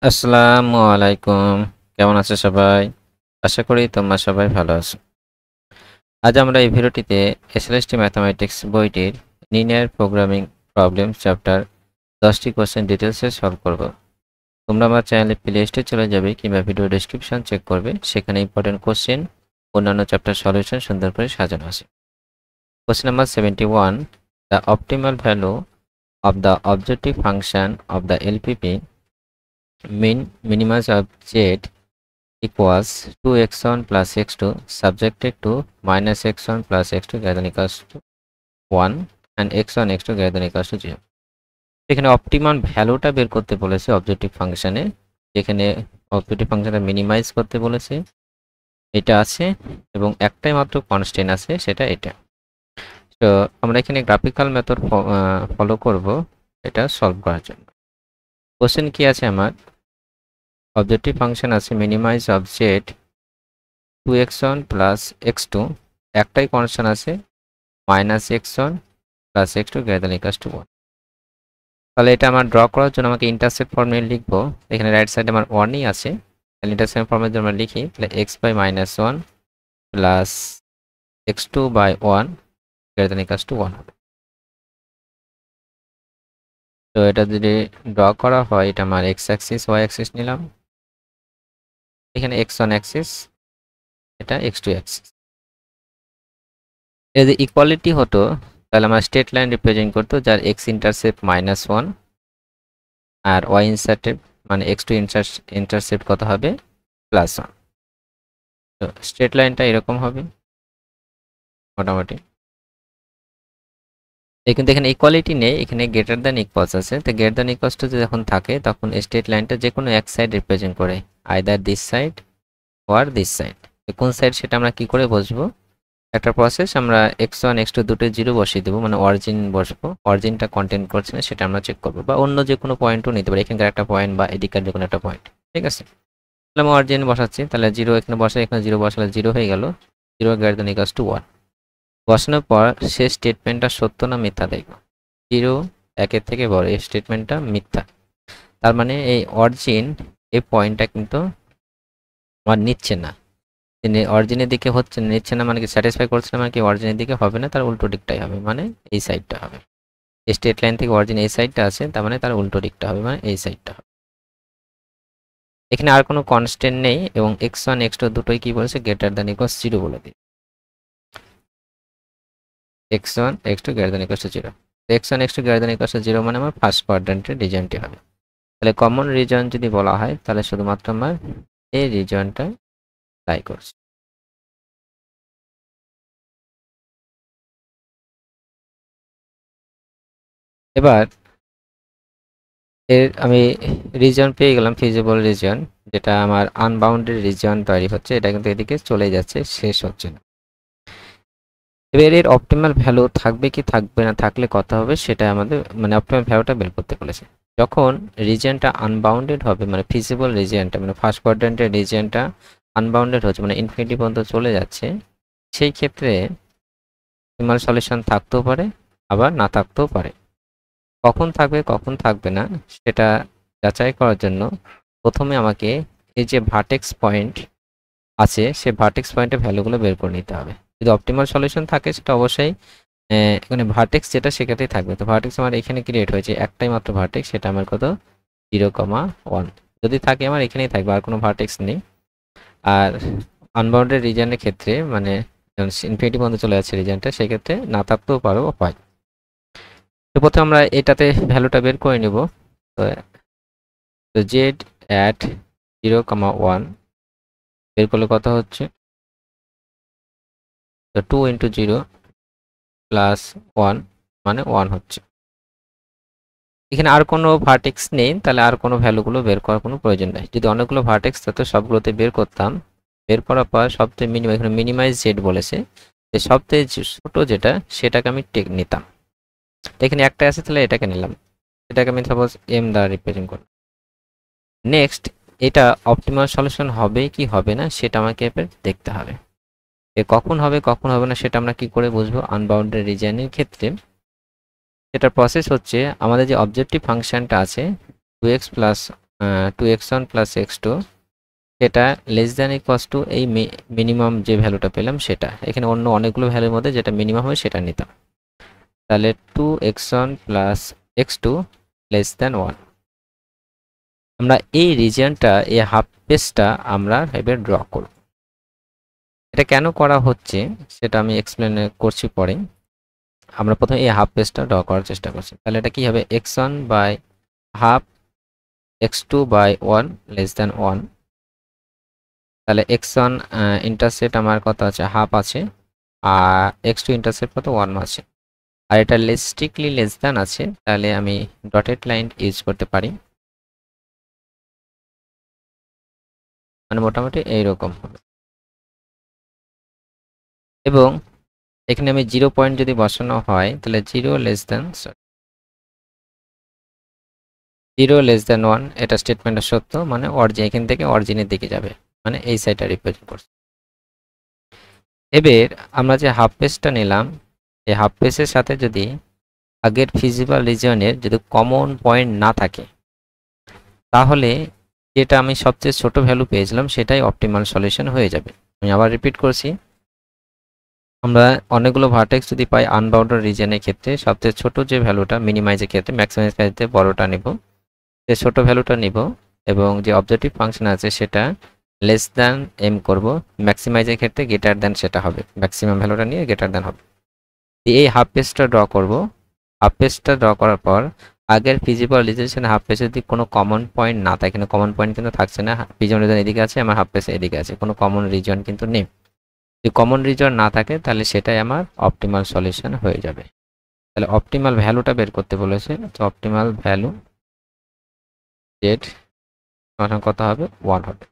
আসসালামু আলাইকুম। কেমন আছো সবাই? আশা করি তোমরা সবাই ভালো আছো। আজ আমরা এই ভিডিওটিতে এসএলএসটি ম্যাথমেটিক্স বইটির লিনিয়ার প্রোগ্রামিং প্রবলেম চ্যাপ্টার 10টি কোশ্চেন ডিটেলসে সলভ করব। তোমরা আমার চ্যানেলে প্লে লিস্টে চলে যাবে কিংবা ভিডিও ডেসক্রিপশন চেক করবে, সেখানে ইম্পর্টেন্ট কোশ্চেন অন্যান্য চ্যাপ্টার সলিউশন সুন্দর করে সাজানো আছে। Question number 71, the optimal value of the objective function of the LPP minimize of z equals 2x1 plus x2 subjected to minus x1 plus x2 greater than equals to 1 and x1 x2 greater than equals to 0। এখানে optimum ভ্যালুটা বের করতে বলেছে objective ফাংশনে, যেখানে objective ফাংশনটা minimise করতে বলেছে, এটা আছে এবং একটাই মাত্র কনস্ট্যান্ট আছে, সেটা এটা। তো আমরা এখানে গ্রাফিক্যাল মেথড ফলো করব এটা সলভ করার জন্য। কোশ্চেন কি আছে আমার, অবজেক্টিভ ফাংশন আছে minimise of Z 2x1 plus x2, একটাই কনস্ট্যান্ট আছে minus x1 plus x2 greater than equals to 1। তাহলে এটা আমার ড্র করার জন্য আমাকে ইন্টারসেপ্ট ফর্মে লিখবো। এখানে রাইট সাইডে আমার 1ই আছে, তাহলে ইন্টারসেপ্ট ফর্মে যদি আমরা লিখি তাহলে x by minus 1 plus x2 by 1 greater than equals to 1 হবে। তো এটা যদি ড্র করা হয়, এটা আমার x অ্যাক্সিস y অ্যাক্সিস নিলাম, এখানে x1 অ্যাক্সিস, এটা x2 অ্যাক্সিস। এই যে ইকুয়ালিটি হতো তাহলে আমার স্ট্রেট লাইন রিপ্রেজেন্ট করতো যার এক্স ইন্টারসেপ্ট -1 আর ওয়াই ইন্টারসেপ্ট মানে x2 ইন্টারসেপ্ট কত হবে +1। তো স্ট্রেট লাইনটা এরকম হবে মোটামুটি। কিন্তু এখানে ইকুয়ালিটি নেই, এখানে গ্রেটার দ্যান ইকুয়ালস আছে। তো গ্রেটার দ্যান ইকুয়ালস টু যখন থাকে তখন স্ট্রেট লাইনটা যে কোনো এক সাইড রিপ্রেজেন্ট করে, either this side or this side. কোন সাইড সেটা আমরা কি করে বুঝবো? একটা প্রসেস, আমরা x1 x2 দুটো জিরো বসিয়ে দেবো, মানে অরিজিন বসবো, অরিজিনটা কন্টেন্ট করছে না সেটা আমরা চেক করবো, বা অন্য যে কোনো পয়েন্টও নিতে পারি, এখানকার একটা পয়েন্ট বা এদিকার যে কোনো একটা পয়েন্ট। ঠিক আছে, তাহলে আমি অরিজিন বসাচ্ছি, তাহলে জিরো এখানে বসাই, এখানে জিরো বসালে জিরো হয়ে গেল, 0 গ্রেটার দ্যান ইকুয়ালস টু 1। বসানোর পর সে স্টেটমেন্টটা সত্য না মিথ্যা দেখবো। 0 1-এর থেকে বড়, এই স্টেটমেন্টটা মিথ্যা, তার মানে এই অরিজিন এই পয়েন্টটা কিন্তু আমার নিচ্ছে না, অরিজিনের দিকে হচ্ছে নিচ্ছে না, মানে কি স্যাটিসফাই করছে না, মানে কি অরিজিনের দিকে হবে না, তার উল্টো দিকটাই হবে, মানে এই সাইডটা হবে। স্ট্রেট লাইন থেকে অরিজিন এই সাইডটা আছে, তার মানে তার উল্টো দিকটা হবে, মানে এই সাইডটা হবে। এখানে আর কোনো কনস্ট্যান্ট নেই এবং x1 x2 দুটোই কি বলেছে, গ্রেটার দ্যান ইকুয়ালস 0 বলে দিই। x1 x2 greater than equals 0, x1 x2 greater than equals 0 মানে আমার ফার্স্ট কোয়াড্র্যান্টের রিজনটি হবে। তাহলে কমন রিজন যদি বলা হয় তাহলে শুধুমাত্র আমার এই রিজনটা লাই করছে। এবার আমি রিজন পেয়ে গেলাম, ফিজিবল রিজন, যেটা আমার আনবাউন্ডেড রিজন তৈরি হচ্ছে, এটা কিন্তু এদিকে চলে যাচ্ছে, শেষ হচ্ছে না। এবার এর অপটিমাল ভ্যালু থাকবে কি থাকবে না, থাকলে কত হবে সেটা আমাদের মানে অপটিমাল ভ্যালুটা বের করতে বলেছে। যখন রিজনটা আনবাউন্ডেড হবে, মানে ফিজিবল রিজনটা মানে ফার্স্ট কোয়াড্র্যান্টের রিজনটা আনবাউন্ডেড হচ্ছে, মানে ইনফিনিটি পর্যন্ত চলে যাচ্ছে, সেই ক্ষেত্রে অপটিমাল সলিউশন থাকতেও পারে আবার না থাকতেও পারে। কখন থাকবে কখন থাকবে না সেটা যাচাই করার জন্য প্রথমে আমাকে এই যে ভার্টেক্স পয়েন্ট আছে সে ভার্টেক্স পয়েন্টের ভ্যালুগুলো বের করে নিতে হবে। যদি অপটিমাল সলিউশন থাকে সেটা অবশ্যই এখানে ভার্টেক্স যেটা সেটাতেই থাকবে। তো ভার্টেক্স আমার এখানে ক্রিয়েট হয়েছে, একটাই মাত্র ভার্টেক্স, সেটা আমার কত 0,1 যদি থাকে আমার এখানেই থাকবে, আর কোনো ভার্টেক্স নেই। আর আনবাউন্ডেড রিজনের ক্ষেত্রে মানে ইনফিনিটি পর্যন্ত চলে যাচ্ছে রিজনটা, সেক্ষেত্রে না থাকতেও পারো হয়। তো প্রথমে আমরা এটাতে ভ্যালুটা বের করে নিব। তো জেড অ্যাট 0,1 বের করলে কত হচ্ছে, তো 2 ইন্টু 0 প্লাস 1 মানে 1 হচ্ছে। এখানে আর কোনো ভার্টেক্স নেই, তাহলে আর কোনো ভ্যালুগুলো বের করার কোনো প্রয়োজন নেই। যদি অনেকগুলো ভার্টেক্স থাকতো সবগুলোতে বের করতাম, বের করার পর সবচেয়ে মিনিমাম এখানে মিনিমাইজ জেড বলেছে, সবচেয়ে ছোট যেটা সেটাকে আমি টেক নিতাম। এখানে একটা আছে তাহলে এটাকে নিলাম, এটাকে আমি সাপোজ এম দ্বারা রিপ্রেজেন্ট করলাম। নেক্সট এটা অপটিমাল সলিউশন হবে কি হবে না সেটা আমাকে এবার দেখতে হবে। কখন হবে কখন হবে না সেটা আমরা কি করে বুঝবো? আনবাউন্ডেড রিজনের ক্ষেত্রে সেটা প্রসেস হচ্ছে, আমাদের যে অবজেক্টিভ ফাংশনটা আছে 2x plus 2x1 plus x2 এটা লেস দ্যান ইকুয়ালস টু এই মিনিমাম যে ভ্যালুটা পেলাম সেটা, এখানে অন্য অনেকগুলো ভ্যালুর মধ্যে যেটা মিনিমাম হয় সেটা নিতাম। তাহলে 2x1 plus x2 less than 1। আমরা এই রিজিয়নটা, এই হাফ স্পেসটা আমরা এবার ড্র করব। এটা কেন করা হচ্ছে সেটা আমি এক্সপ্লেন করছি পরে। আমরা প্রথমে এই হাফ স্পেসটা ড্র করার চেষ্টা করছি। তাহলে এটা কি হবে, x1 by half x2 by 1 less than 1। তাহলে x1 ইন্টারসেপ্ট আমার কত আছে, হাফ আছে, আর x2 ইন্টারসেপ্ট কত, 1 আছে। আর এটা স্ট্রিক্টলি লেস দ্যান আছে, তাহলে আমি ডটেড লাইন ইউজ করতে পারি, মানে মোটামুটি এইরকম হবে। এবং এখানে আমি 0 পয়েন্ট যদি বসানো হয় তাহলে 0 লেস দ্যান 1, এটা স্টেটমেন্টটা সত্য, মানে অরিজিন এখান থেকে অরিজিনের দিকে যাবে, মানে এই সাইডটা রিপ্রেজেন্ট করছে। এবার আমরা যে হাফ পেজটা নিলাম, এই হাফ পেজের সাথে যদি আগের ফিজিবল রিজিয়নের যদি কমন পয়েন্ট না থাকে, তাহলে যেটা আমি সবচেয়ে ছোট ভ্যালু পেয়েছিলাম সেটাই অপটিমাল সলিউশন হয়ে যাবে। আমি আবার রিপিট করছি, আমরা অনেকগুলো ভার্টেক্স যদি পাই আনবাউন্ডেড রিজিয়নের ক্ষেত্রে সবচেয়ে ছোট যে ভ্যালুটা, মিনিমাইজের ক্ষেত্রে ম্যাক্সিমাইজ ক্ষেত্রে বড়টা নিব, যে ছোট ভ্যালুটা নিব, এবং যে অবজেক্টিভ ফাংশন আছে সেটা লেস দ্যান এম করব, ম্যাক্সিমাইজের ক্ষেত্রে গ্রেটার দ্যান সেটা হবে, ম্যাক্সিমাম ভ্যালুটা নিয়ে গ্রেটার দ্যান হবে। এই হাফ পেজটা ড্র করব। হাফ পেজটা ড্র করার পর আগের ফিজিবল রিলেশন হাফ পেজে যদি কোনো কমন পয়েন্ট না থাকে, কোনো কমন পয়েন্ট কিন্তু থাকছে না, ফিজিবল রিজন এদিকে আছে, আমার হাফ পেজ এদিকে আছে, কোনো কমন রিজন কিন্তু নেই। যদি কমন রিজন না থাকে তাহলে সেটাই আমার অপটিমাল সলিউশন হয়ে যাবে। তাহলে অপটিমাল ভ্যালুটা বের করতে বলেছে, তো অপটিমাল ভ্যালু জেড কত হবে, 1 হবে।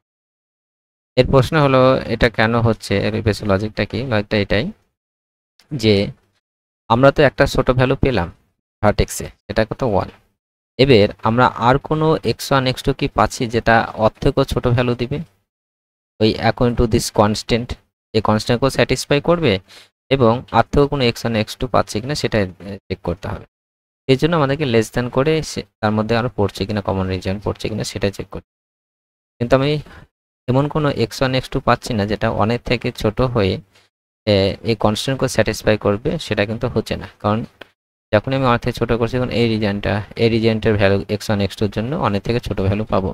এর প্রশ্ন হলো এটা কেন হচ্ছে, এর বেস লজিকটা কি, লজিকটা এটাই যে আমরা তো একটা ছোট ভ্যালু পেলাম ভার্টেক্সে, এটা কত 1। এবার আমরা আর কোনো x1 x2 কি পাচ্ছি যেটা ওর থেকেও ছোট ভ্যালু দিবে, ওই অ্যাকর্ডিং টু দিস কনস্ট্যান্ট, এই কনস্ট্যান্টকেও স্যাটিসফাই করবে, এবং আর থেকেও কোনো x1 x2 পাচ্ছি কিনা সেটা চেক করতে হবে। এই জন্য আমাদেরকে লেস দ্যান করে তার মধ্যে আরও পড়ছে কিনা, কমন রিজন পড়ছে কিনা সেটা চেক করতে। কিন্তু আমি এমন কোনো x1 x2 পাচ্ছি না যেটা অনেক থেকে ছোট হয়ে এই কনস্ট্যান্টকে স্যাটিসফাই করবে, সেটা কিন্তু হচ্ছে না। কারণ যখন আমি অনেক থেকে ছোটো করছি, তখন এই রিজিয়নটার ভ্যালু x1 x2-র জন্য অনেক থেকে ছোট ভ্যালু পাবো,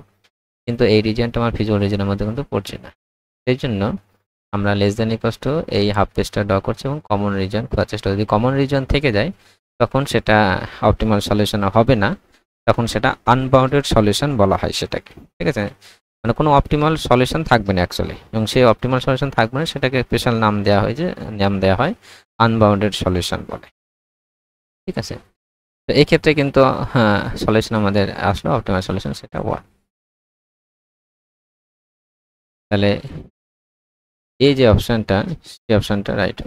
কিন্তু এই রিজিয়নটা আমার ফিজিবল রিজনের মধ্যে কিন্তু পড়ছে না। সেই জন্য আমরা লেস দ্যান ইকুয়ালস টু এই হাফ পেজটা ড্র করছি এবং কমন রিজন খোঁজার চেষ্টা, যদি কমন রিজন থেকে যায় তখন সেটা অপটিমাল সলিউশন হবে না, তখন সেটা আনবাউন্ডেড সলিউশন বলা হয় সেটাকে, ঠিক আছে। মানে কোনো অপটিমাল সলিউশন থাকবে না অ্যাকচুয়ালি, এবং সেই অপটিমাল সলিউশন থাকবে না সেটাকে স্পেশাল নাম দেওয়া হয় আনবাউন্ডেড সলিউশন বলে, ঠিক আছে। তো এই ক্ষেত্রে কিন্তু হ্যাঁ সলিউশন আমাদের আসলো অপটিমাল সলিউশন, সেটা 1। তাহলে এই যে অপশনটা, সেই অপশনটা রাইট।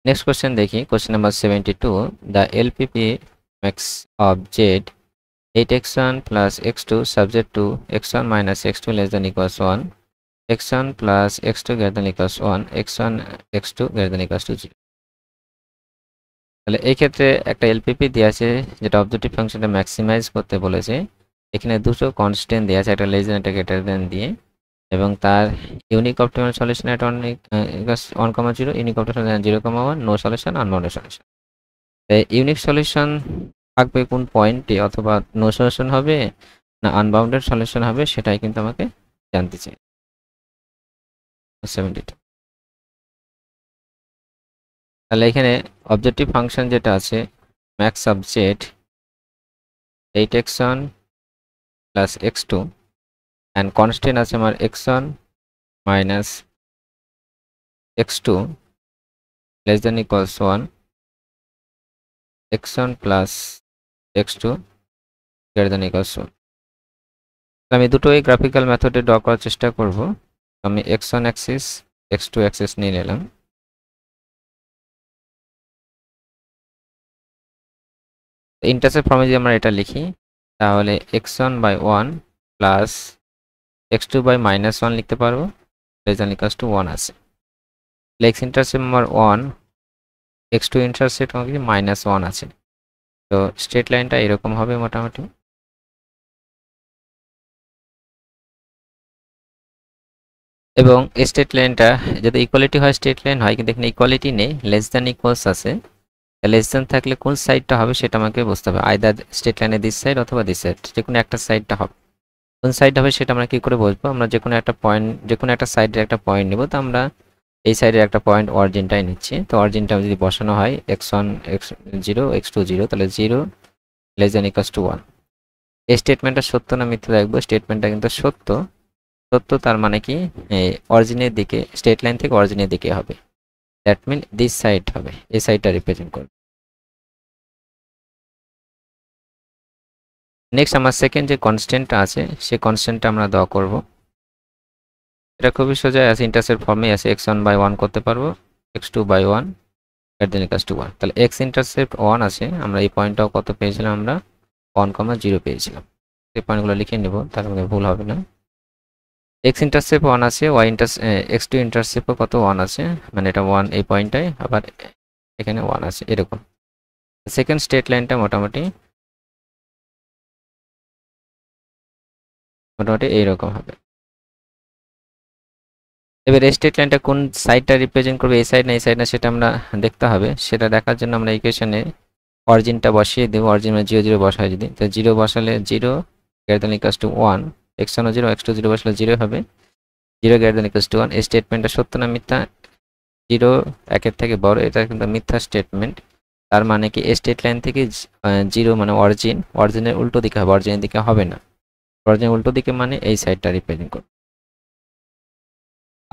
নেক্সট কোশ্চেন দেখি, question number 72, the LPP max of Z 8x1 plus x2 subject to x1 minus x2 less than equals 1, x1 plus x2 greater than equals 1, x1 x2 greater than equals to 0। তাহলে এই ক্ষেত্রে একটা LPP দেওয়া আছে যেটা objective ফাংশনটা maximise করতে বলেছে। এখানে দুটো কনস্ট্যান্ট দেওয়া আছে, একটা লেস দেন একটা গ্রেটার দেন দিয়ে, এবং তার ইউনিক অপটিমাল সলিউশন এটা 1,0, unique optimal 0,1, no solution, unbounded solution. Unique solution থাকবে কোন পয়েন্টে, অথবা নো সলিউশন হবে না আনবাউন্ডেড সলিউশন হবে, সেটাই কিন্তু আমাকে জানতে চাই। 72, তাহলে এখানে অবজেক্টিভ ফাংশন যেটা আছে max of Z 8x1 plus x2, and constant আছে আমার x1 minus x2 less than equals 1, x1 plus x2 greater than equals 1। আমি দুটোই গ্রাফিক্যাল মেথডে ড্র করার চেষ্টা করব। আমি x1 অ্যাক্সিস x2 অ্যাক্সিস নিয়ে নিলাম। ইন্টারসেপ্ট ফর্মে যদি আমরা এটা লিখি তাহলে x1 by 1 plus x2 by minus 1 লিখতে পারবো, লেস দেন ইকুয়ালস টু 1 আছে। x ইন্টারসেপ্ট আমার 1, x2 ইন্টারসেপ্ট আমার কি -1 আছে। তো স্ট্রেট লাইনটা এরকম হবে মোটামুটি। এবং স্টেট লাইনটা যদি ইকুয়ালিটি হয় স্টেট লাইন হয়, কিন্তু এখানে ইকুয়ালিটি নেই, লেস দ্যান ইকুয়ালস আছে। লেস দ্যান থাকলে কোন সাইডটা হবে সেটা আমাকে বুঝতে হবে, আইদার স্টেট লাইনে দিস সাইড অথবা দিস সাইড, যে কোনো একটা সাইডটা হবে। কোন সাইড হবে সেটা আমরা কি করে বুঝবো? আমরা যে কোনো একটা পয়েন্ট, যে কোনো একটা সাইডের একটা পয়েন্ট নেব। তো আমরা এই সাইডের একটা পয়েন্ট অরিজিনটাই নিচ্ছি। তো অরিজিনটা যদি বসানো হয় x1 x0 x2 0, তাহলে 0 লেস দ্যান ইকুয়ালস টু 1। এই স্টেটমেন্টটা সত্য না মিথ্যা দেখবো। স্টেটমেন্টটা কিন্তু সত্য। সত্য তার মানে কি, অরিজিনের দিকে, স্টেট লাইন থেকে অরিজিনের দিকে হবে। দ্যাট মিন দিস সাইড হবে, এই সাইডটা রিপ্রেজেন্ট করবে। নেক্সট আমার সেকেন্ড যে কনস্ট্যান্টটা আছে সেই কনস্ট্যান্টটা আমরা দেওয়া করব। এটা খুবই সোজা, আছে ইন্টারসেপ্ট ফর্মে আছে, x1/1 করতে পারবো, x2/1 > 1। তাহলে x ইন্টারসেপ্ট 1 আছে, আমরা এই পয়েন্টটাও কত পেয়েছিলাম, আমরা 1,0 পেয়েছিলাম। এই পয়েন্টগুলো লিখে নেব, তার মধ্যে ভুল হবে না। x ইন্টারসেপ্ট 1 আছে, x2 ইন্টারসেপ্টও কত 1 আছে, মানে এটা 1 এই পয়েন্টটাই, আবার এখানে 1 আছে, এরকম। সেকেন্ড স্টেট লাইনটা মোটামুটি এইরকম হবে। এবার এই স্টেট লাইনটা কোন সাইডটা রিপ্রেজেন্ট করবে, এই সাইড না এই সাইড না, সেটা আমরা দেখতে হবে। সেটা দেখার জন্য আমরা ইকুয়েশনে অরিজিনটা বসিয়ে দেবো। অরিজিন মানে 0 0 বসায় যদি, তো 0 বসালে 0 > 1, x1 0 x2 0 বসালে 0 হবে, 0 > 1। এই স্টেটমেন্টটা সত্য না মিথ্যা? 0 1-এর থেকে বড়, এটা কিন্তু মিথ্যা স্টেটমেন্ট। তার মানে কি, এই স্টেট লাইন থেকে 0 মানে অরিজিনের উল্টো দিকে হবে, অরিজিনের দিকে হবে না। অরিজিনের উল্টো দিকে মানে এই সাইডটা রিপ্রেজেন্ট করবে।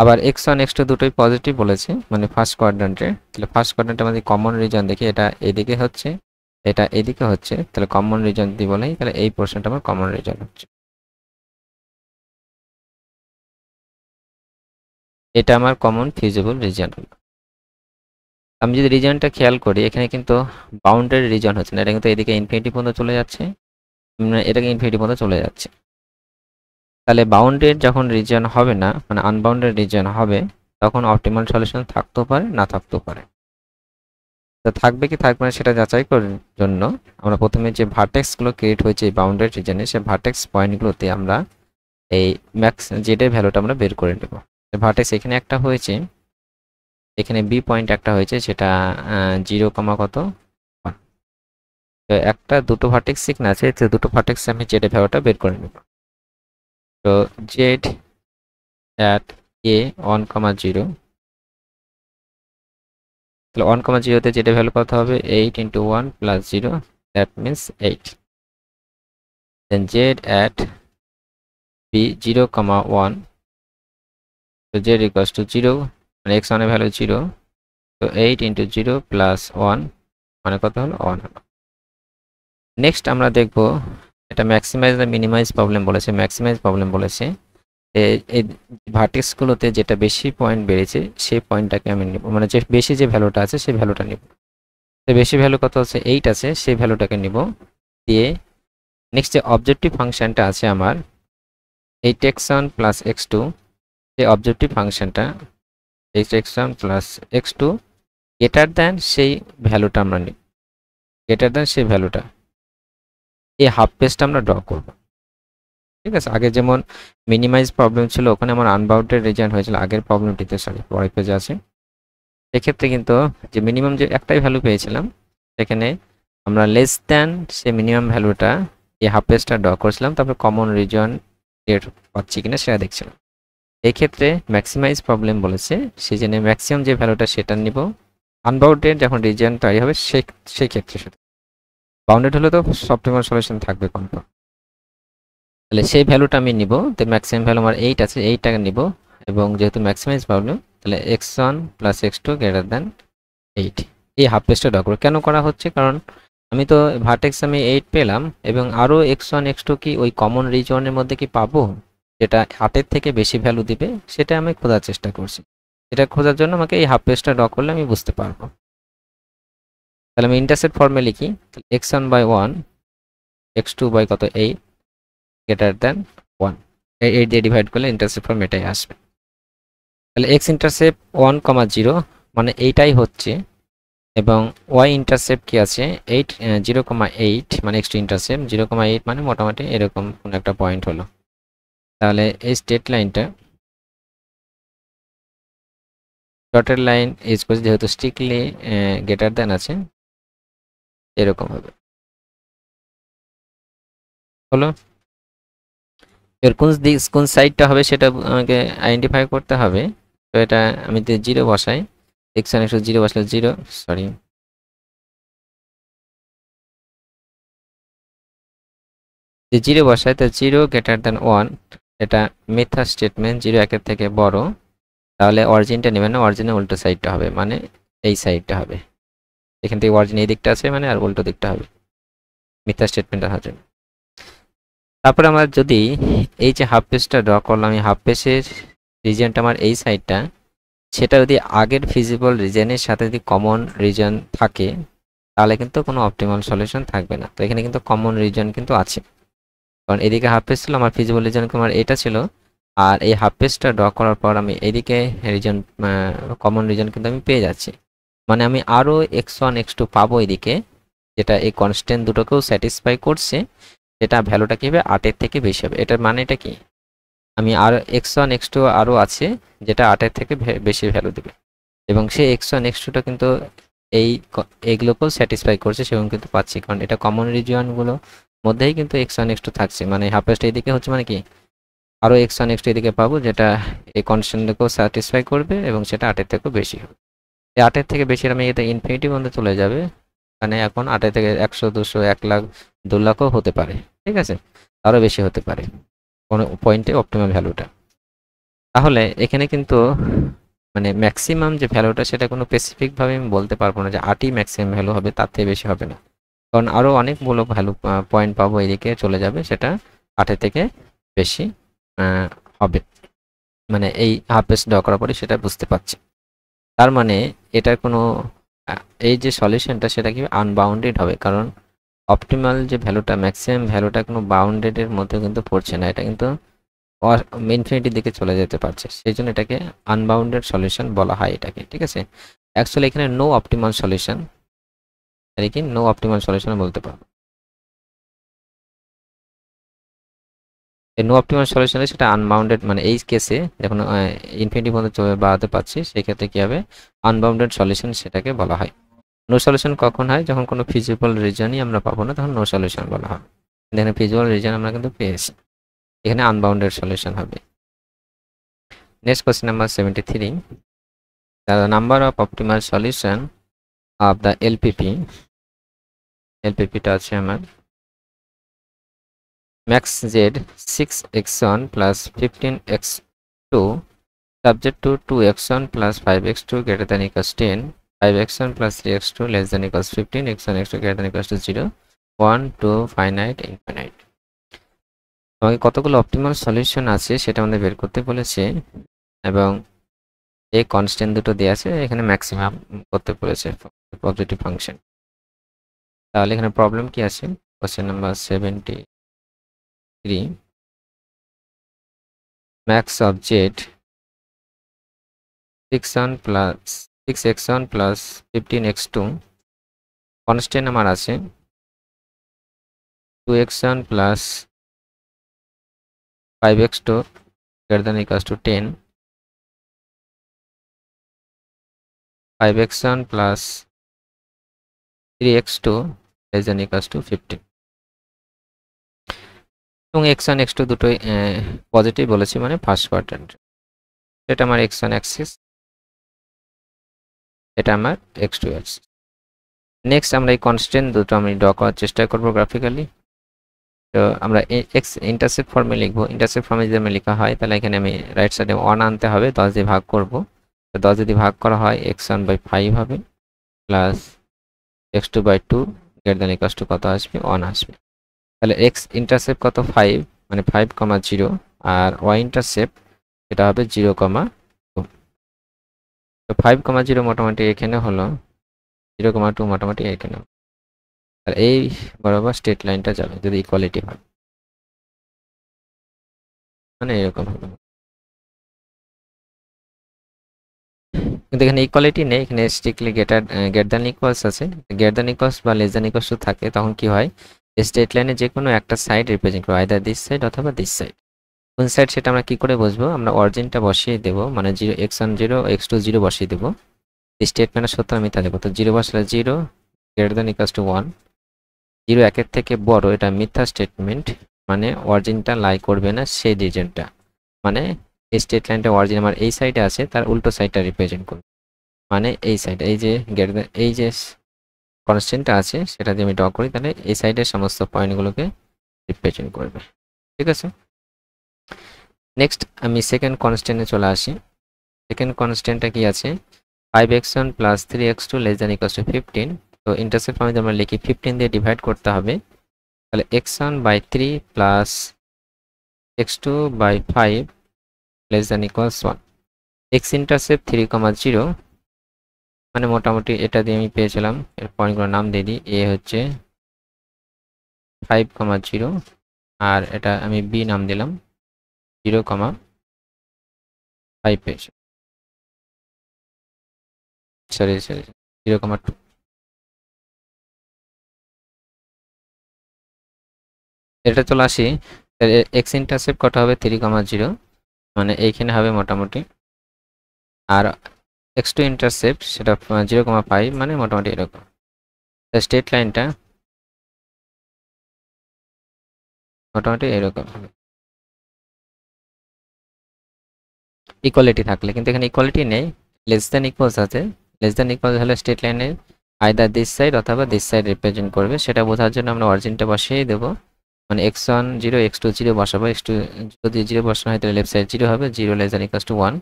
আবার x1 x2 দুটোই পজিটিভ বলেছে, মানে ফার্স্ট কোয়াড্র্যান্টে। তাহলে ফার্স্ট কোয়াড্র্যান্টে আমাদের কমন রিজন দেখি, এটা এদিকে হচ্ছে, এটা এদিকে হচ্ছে, তাহলে কমন রিজন যদি বলি, তাহলে এই পোর্শনটা আমার কমন রিজন হচ্ছে। এটা আমার কমন ফিজিবল রিজন হলো। আমি যদি রিজনটা খেয়াল করি, এখানে কিন্তু বাউন্ডারি রিজন হচ্ছে না, এটা কিন্তু এদিকে ইনফিনিটি পর্যন্ত চলে যাচ্ছে, এটাকে ইনফিনিটি পর্যন্ত চলে যাচ্ছে। তাহলে বাউন্ডেড যখন রিজন হবে না, মানে আনবাউন্ডেড রিজন হবে, তখন অপটিমাল সলিউশন থাকতেও পারে না থাকতেও পারে। তো থাকবে কি থাকবে না সেটা যাচাই করার জন্য আমরা প্রথমে যে ভার্টেক্সগুলো ক্রিয়েট হয়েছে এই বাউন্ডারি রিজনে, সেই ভার্টেক্স পয়েন্টগুলোতে আমরা এই ম্যাক্স জেডের ভ্যালুটা আমরা বের করে নেব। ভার্টেক্স এখানে একটা হয়েছে, এখানে বি পয়েন্ট একটা হয়েছে, সেটা 0, কত 1। তো একটা দুটো ভার্টেক্স সিগন্যাল আছে, তো দুটো ভার্টেক্স আমি জেডের ভ্যালুটা বের করে নেব। তো জেড অ্যাট এ 1, 0, তাহলে 1, 0তে যেটা ভ্যালু কত হবে, 8 × 1 + 0, that means 8। Then z at b 0, 1, তো z = 0, মানে x1 এর ভ্যালু 0, তো 8 × 0 + 1 মানে কত হলো, 1 হলো। নেক্সট আমরা দেখব, এটা ম্যাক্সিমাইজ না মিনিমাইজ প্রবলেম বলেছে। ম্যাক্সিমাইজ প্রবলেম বলেছে, এই ভার্টেক্সগুলোতে যেটা বেশি পয়েন্ট বেড়েছে সেই পয়েন্টটাকে আমি নেব, মানে যে বেশি যে ভ্যালুটা আছে সেই ভ্যালুটা নেব। তো বেশি ভ্যালু কত আছে, 8 আছে, সেই ভ্যালুটাকে নিব। দিয়ে নেক্সট যে অবজেক্টিভ ফাংশনটা আছে আমার, এই x1 + x2, এই অবজেক্টিভ ফাংশনটা x1 + x2 গ্রেটার দ্যান সেই ভ্যালুটা আমরা নিব, গ্রেটার দ্যান সেই ভ্যালুটা, এই হাফ পেজটা আমরা ড্র করব। ঠিক আছে, আগে যেমন মিনিমাইজ প্রবলেম ছিল, ওখানে আমার আনবাউন্ডেড রিজন হয়েছিল আগের প্রবলেমটিতে, সরি পরের পেজে আছে। সেক্ষেত্রে কিন্তু যে মিনিমাম যে একটাই ভ্যালু পেয়েছিলাম, সেখানে আমরা লেস দ্যান সে মিনিমাম ভ্যালুটা এই হাফ পেজটা ড্র করেছিলাম, তারপর কমন রিজন এর পাচ্ছি কিনা সেটা দেখছিলাম। এই ক্ষেত্রে ম্যাক্সিমাইজ প্রবলেম বলেছে, সেই জন্য ম্যাক্সিমাম যে ভ্যালুটা সেটা নিব। আনবাউন্ডেড যখন রিজন তৈরি হবে সেই ক্ষেত্রে শুধু, বাউন্ডেড হলে তো অপটিমাল সলিউশন থাকবে কনফার্ম। তাহলে সেই ভ্যালুটা আমি নিব, তো ম্যাক্সিমাম ভ্যালু আমার 8 আছে, 8 টাকা নিব। এবং যেহেতু ম্যাক্সিমাইজ প্রবলেম, তাহলে x1 + x2 > 8, এই হাফ পেজটা ড্র করব। কেন করা হচ্ছে, কারণ আমি তো ভার্টেক্স আমি 8 পেলাম, এবং আরও x1 x2 কি ওই কমন রিজনের মধ্যে কি পাবো, যেটা 8-এর থেকে বেশি ভ্যালু দিবে, সেটা আমি খোঁজার চেষ্টা করছি। এটা খোঁজার জন্য আমাকে এই হাফ পেজটা ড্র করলে আমি বুঝতে পারবো। তাহলে আমি ইন্টারসেপ্ট ফর্মে লিখি, x1/1 x2 8 > 1, 8 দিয়ে ডিভাইড করলে ইন্টারসেপ্ট ফর্ম এটাই আসবে। তাহলে x ইন্টারসেপ্ট 1, 0 মানে এইটাই হচ্ছে, এবং y ইন্টারসেপ্ট কি আছে 8, 0,8 মানে x2 ইন্টারসেপ্ট 0,8 মানে মোটামুটি এরকম কোন একটা পয়েন্ট হলো। তাহলে এই স্টেট লাইনটা ডটেড লাইন ইউজ করছি যেহেতু স্ট্রিক্টলি গ্রেটার দেন আছে, এরকম হবে। হলো, এর কোন সাইডটা হবে সেটা আমাকে আইডেন্টিফাই করতে হবে। তো এটা আমি 0 বসাই, x1 0 বসলে 0, সরি, যে 0 বসাই তো 0 গ্রেটার দেন 1, এটা মিথ্যা স্টেটমেন্ট, 0 1-এর থেকে বড়, তাহলে অরিজিনটা নেবে না, অরিজিনের উল্টো সাইডটা হবে, মানে এই সাইডটা হবে। এখান থেকে অরিজিন এই দিকটা আছে মানে, আর উল্টো দিকটা হবে মিথ্যা স্টেটমেন্টটা হওয়ার জন্য। তারপরে আমরা যদি এই যে হাফ পেজটা ড্র করলাম, এই হাফ পেজের রিজিয়নটা আমার এই সাইডটা, সেটা যদি আগের ফিজিবল রিজনের সাথে যদি কমন রিজন থাকে তাহলে কিন্তু কোনো অপটিমাল সলিউশন থাকবে না। তো এখানে কিন্তু কমন রিজন কিন্তু আছে, কারণ এদিকে হাফ পেজ ছিল আমার ফিজিবল রিজন আমার এটা ছিল, আর এই হাফ পেজটা ড্র করার পর আমি এদিকে রিজন কমন রিজন কিন্তু আমি পেয়ে যাচ্ছি, মানে আমি আরও x1 x2 পাবো এদিকে, যেটা এই কনস্ট্যান্ট দুটোকেও স্যাটিসফাই করছে, এটা ভ্যালুটা কী হবে 8-এর থেকে বেশি হবে। এটার মানেটা কি, আমি আর x1 x2 আরও আছে যেটা 8-এর থেকে বেশি ভ্যালু দেবে, এবং সেই x1 x2টা কিন্তু এইগুলোকেও স্যাটিসফাই করছে সেরকম কিন্তু পাচ্ছি, কারণ এটা কমন রিজিয়নগুলো মধ্যেই কিন্তু x1 x2 থাকছে, মানে হাফ পেজটা এদিকে হচ্ছে মানে কি আরও x1 x2 এদিকে পাবো যেটা এই কনস্ট্যান্টকেও স্যাটিসফাই করবে এবং সেটা 8-এর থেকেও বেশি হবে। এই 8-এর থেকে বেশি আমি এটা ইনফিনিটি পর্যন্ত চলে যাবে, মানে এখন 8-এর থেকে 100 200 1 লাখ 2 লাখও হতে পারে, ঠিক আছে, আরও বেশি হতে পারে কোনো পয়েন্টে অপটিমাল ভ্যালুটা। তাহলে এখানে কিন্তু মানে ম্যাক্সিমাম যে ভ্যালুটা সেটা কোনো স্পেসিফিকভাবে আমি বলতে পারবো না যে 8ই ম্যাক্সিমাম ভ্যালু হবে, তার থেকে বেশি হবে না, কারণ আরও অনেকগুলো ভ্যালু পয়েন্ট পাবো এদিকে চলে যাবে, সেটা 8-এর থেকে বেশি হবে, মানে এই হাফ পেজ ড্র করার পরে সেটা বুঝতে পারছি। তার মানে এটার কোনো এই যে সলিউশনটা সেটা কি আনবাউন্ডেড হবে, কারণ অপটিমাল যে ভ্যালুটা ম্যাক্সিমাম ভ্যালুটা কোনো বাউন্ডেডের মধ্যে কিন্তু পড়ছে না, এটা কিন্তু ইনফিনিটির দিকে চলে যেতে পারছে, সেই জন্য এটাকে আনবাউন্ডেড সলিউশন বলা হয় এটাকে, ঠিক আছে। অ্যাকচুয়ালি এখানে নো অপটিমাল সলিউশন, আর কি নো অপটিমাল সলিউশন বলতে পারবো। এই নো অপটিমাল সলিউশনে সেটা আনবাউন্ডেড, মানে এই কেসে যখন ইনফিনিটি পর্যন্ত বাড়াতে পারছি সেক্ষেত্রে কী হবে আনবাউন্ডেড সলিউশন সেটাকে বলা হয়। নো সলিউশন কখন হয়, যখন কোনো ফিজিবল রিজনই আমরা পাবো না তখন নো সলিউশন বলা হয়। এখানে ফিজিবল রিজন আমরা কিন্তু পেয়েছি, এখানে আনবাউন্ডেড সলিউশন হবে। Next question number 73, the number of optimal solution of the LPP টা আছে আমার max z 6x1 plus 15x2 subject to 2x1 plus 5x2 greater than equals 10, 5x1 plus 3x2 less than equals 15, x1 x2 greater than equals to 0, 1 2 finite infinite। তোমাকে কতগুলো optimal solution আছে সেটা আমাদের বের করতে বলেছে, এবং এই কনস্ট্যান্ট দুটো দেওয়া আছে, এখানে ম্যাক্সিমাম করতে বলেছে পজিটিভ ফাংশন। তাহলে এখানে প্রবলেম কি আছে, question number 73, max of Z 6x1 plus 15x2, constant আমার আছে 2x1 plus 5x2 greater than equals to 10, 5x1 plus 3x2 less than equals to 15, এবং x1 x2 দুটোই পজিটিভ বলেছি, মানে ফার্স্ট কোয়াড্র্যান্ট। এটা আমার x1 অ্যাক্সিস, এটা আমার x2 অ্যাক্সিস। নেক্সট আমরা এই কনস্ট্যান্ট দুটো আমি ড্র করার চেষ্টা করব গ্রাফিক্যালি। তো আমরা x ইন্টারসেপ্ট ফর্মে লিখবো, ইন্টারসেপ্ট ফর্মে যদি আমি লেখা হয় তাহলে এখানে আমি রাইট সাইডে 1 আনতে হবে, 10 দিয়ে ভাগ করব, তো 10 যদি ভাগ করা হয় x1/5 হবে plus x2/2 greater than equals two কত আসবে 1 আসবে। তাহলে x ইন্টারসেপ্ট কত 5, মানে 5,0, আর y ইন্টারসেপ্ট এটা হবে 0,2। তো 5,0 মোটামুটি এখানে হলো, 0,2 মোটামুটি এখানে, আর এই বরাবর স্ট্রেট লাইনটা যাবে যদি ইকুয়ালিটি হয়, মানে এরকম হবে। কিন্তু এখানে ইকুয়ালিটি নেই, এখানে স্ট্রিক্টলি গ্রেটার দ্যান ইকুয়ালস আছে। গ্রেটার দ্যান ইকুয়ালস বা লেস দ্যান ইকুয়ালস থাকে তখন কি হয়, স্ট্রেট লাইনে যে কোনো একটা সাইড রিপ্রেজেন্ট করে, আইদার দিস সাইড অথবা দিস সাইড। তো কোন সাইড সেটা আমরা কি করে বুঝবো? আমরা অরিজিনটা বসিয়ে দেব, মানে 0 x1 0 x2 0 বসিয়ে দেব। স্টেটমেন্টের সত্য আমি তা দেব। তো 0 বসালে 0 গ্রেটার দ্যান ইকুয়ালস টু 1, 0 একের থেকে বড়, এটা মিথ্যা স্টেটমেন্ট, মানে অরিজিনটা লাই করবে না সেই রিজনটা, মানে এই স্টেটমেন্টটা অরিজিন আমার এই সাইডে আছে তার উল্টো সাইডটা রিপ্রেজেন্ট করবে, মানে এই সাইড, এই যে গ্রেটার দ্যান, এই যে কনস্ট্যান্টটা আছে সেটা যদি আমি ড্র করি তাহলে এই সাইডের সমস্ত পয়েন্টগুলোকে রিপ্রেজেন্ট করবে। ঠিক আছে, নেক্সট আমি সেকেন্ড কনস্ট্যান্টে চলে আসি। সেকেন্ড কনস্ট্যান্টটা কি আছে? 5x1 plus 3x2 less than equals two 15। তো ইন্টারসেপ্ট ফর্মে আমরা লিখি 15 দিয়ে ডিভাইড করতে হবে, তাহলে x1 by 3 plus x2 by 5 less than equals 1। x intercept 3,0, মানে মোটামুটি এটা দিয়ে আমি পেয়েছিলাম, এর পয়েন্টগুলোর নাম দিয়ে দিই। এ হচ্ছে 5,0 আর এটা আমি বি নাম দিলাম 0,5 পেয়েছি, সরি 0,2। এটা চলে আসি, এক্স ইন্টারসেপ্ট কত হবে? 3,0, মানে এইখানে হবে মোটামুটি, আর x2 ইন্টারসেপ্ট সেটা 0,5, মানে মোটামুটি এরকম। স্ট্রেট লাইনটা মোটামুটি এরকম হবে ইকুয়ালিটি থাকলে, কিন্তু এখানে ইকুয়ালিটি নেই, লেস দ্যান ইকুয়ালস আছে। লেস দ্যান ইকুয়ালস হলে স্ট্রেট লাইনের আইদার দিস সাইড অথবা দিস সাইড রিপ্রেজেন্ট করবে, সেটা বোঝার জন্য আমরা অরিজিনটা বসিয়ে দেবো, মানে x1 0 x2 0 বসাবো। x2 যদি 0 বসানো হয় তাহলে লেফট সাইড 0 হবে, 0 less than equals to 1।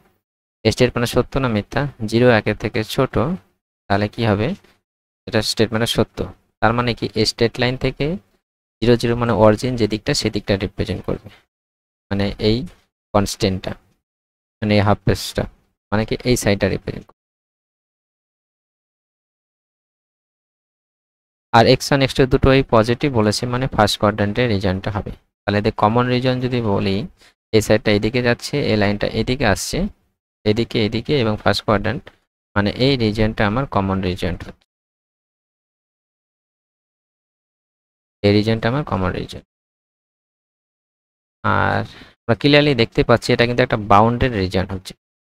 Statement সত্য না মিথ্যা? 0 একের থেকে ছোট, তাহলে কি হবে? এটা স্টেটমেন্ট সত্য। তার মানে কি স্ট্রেট লাইন থেকে 0 0 মানে অরিজিন যে দিকটা সেদিকটা রিপ্রেজেন্ট করবে, মানে এই কনস্ট্যান্টটা, মানে এই হাফ পেজটা, মানে কি এই সাইডটা রিপ্রেজেন্ট করবে। আর x1 x2 দুটোই পজিটিভ বলেছি, মানে ফার্স্ট কোয়াড্র্যান্টের রিজনটা হবে। তাহলে এদের কমন রিজন যদি বলি, এই সাইডটা এদিকে যাচ্ছে, এই লাইনটা এদিকে আসছে, এদিকে এদিকে এবং ফার্স্ট কোয়াড্র্যান্ট, মানে এই রিজনটা আমার কমন রিজন হচ্ছে, এই রিজনটা আমার কমন রিজন। আর আমরা ক্লিয়ারলি দেখতে পাচ্ছি এটা কিন্তু একটা বাউন্ডেড রিজন হচ্ছে,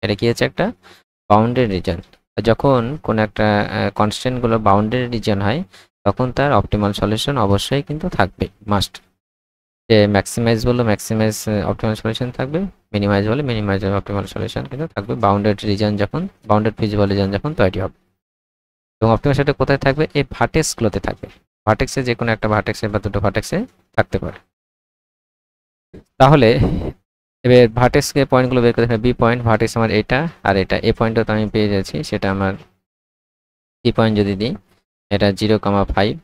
এটা কি হচ্ছে? একটা বাউন্ডেড রিজন। যখন কোন একটা কনস্ট্যান্টগুলো বাউন্ডেড রিজন হয় তখন তার অপটিমাল সলিউশন অবশ্যই কিন্তু থাকবে, মাস্ট। যে ম্যাক্সিমাইজ বললো ম্যাক্সিমাইজ অপটিমাল সলিউশন থাকবে, মিনিমাইজ বলে মিনিমাইজ অপটিমাল সলিউশন কিন্তু থাকবে, বাউন্ডেড রিজন যখন, বাউন্ডেড ফিজিবল রিজন যখন তৈরি হবে। এবং অপটিমাল সেটা কোথায় থাকবে? এই ভার্টেক্সগুলোতে থাকবে, ভার্টেক্সে যে কোনো একটা ভার্টেক্সে বা দুটো ভার্টেক্সে থাকতে পারে। তাহলে এবার ভার্টেক্সকে পয়েন্টগুলো বের করতে হবে। বি পয়েন্ট ভার্টেক্স আমার এটা আর এটা, এ পয়েন্টটা তো আমি পেয়ে যাচ্ছি, সেটা আমার সি পয়েন্ট যদি দিই এটা 0,5,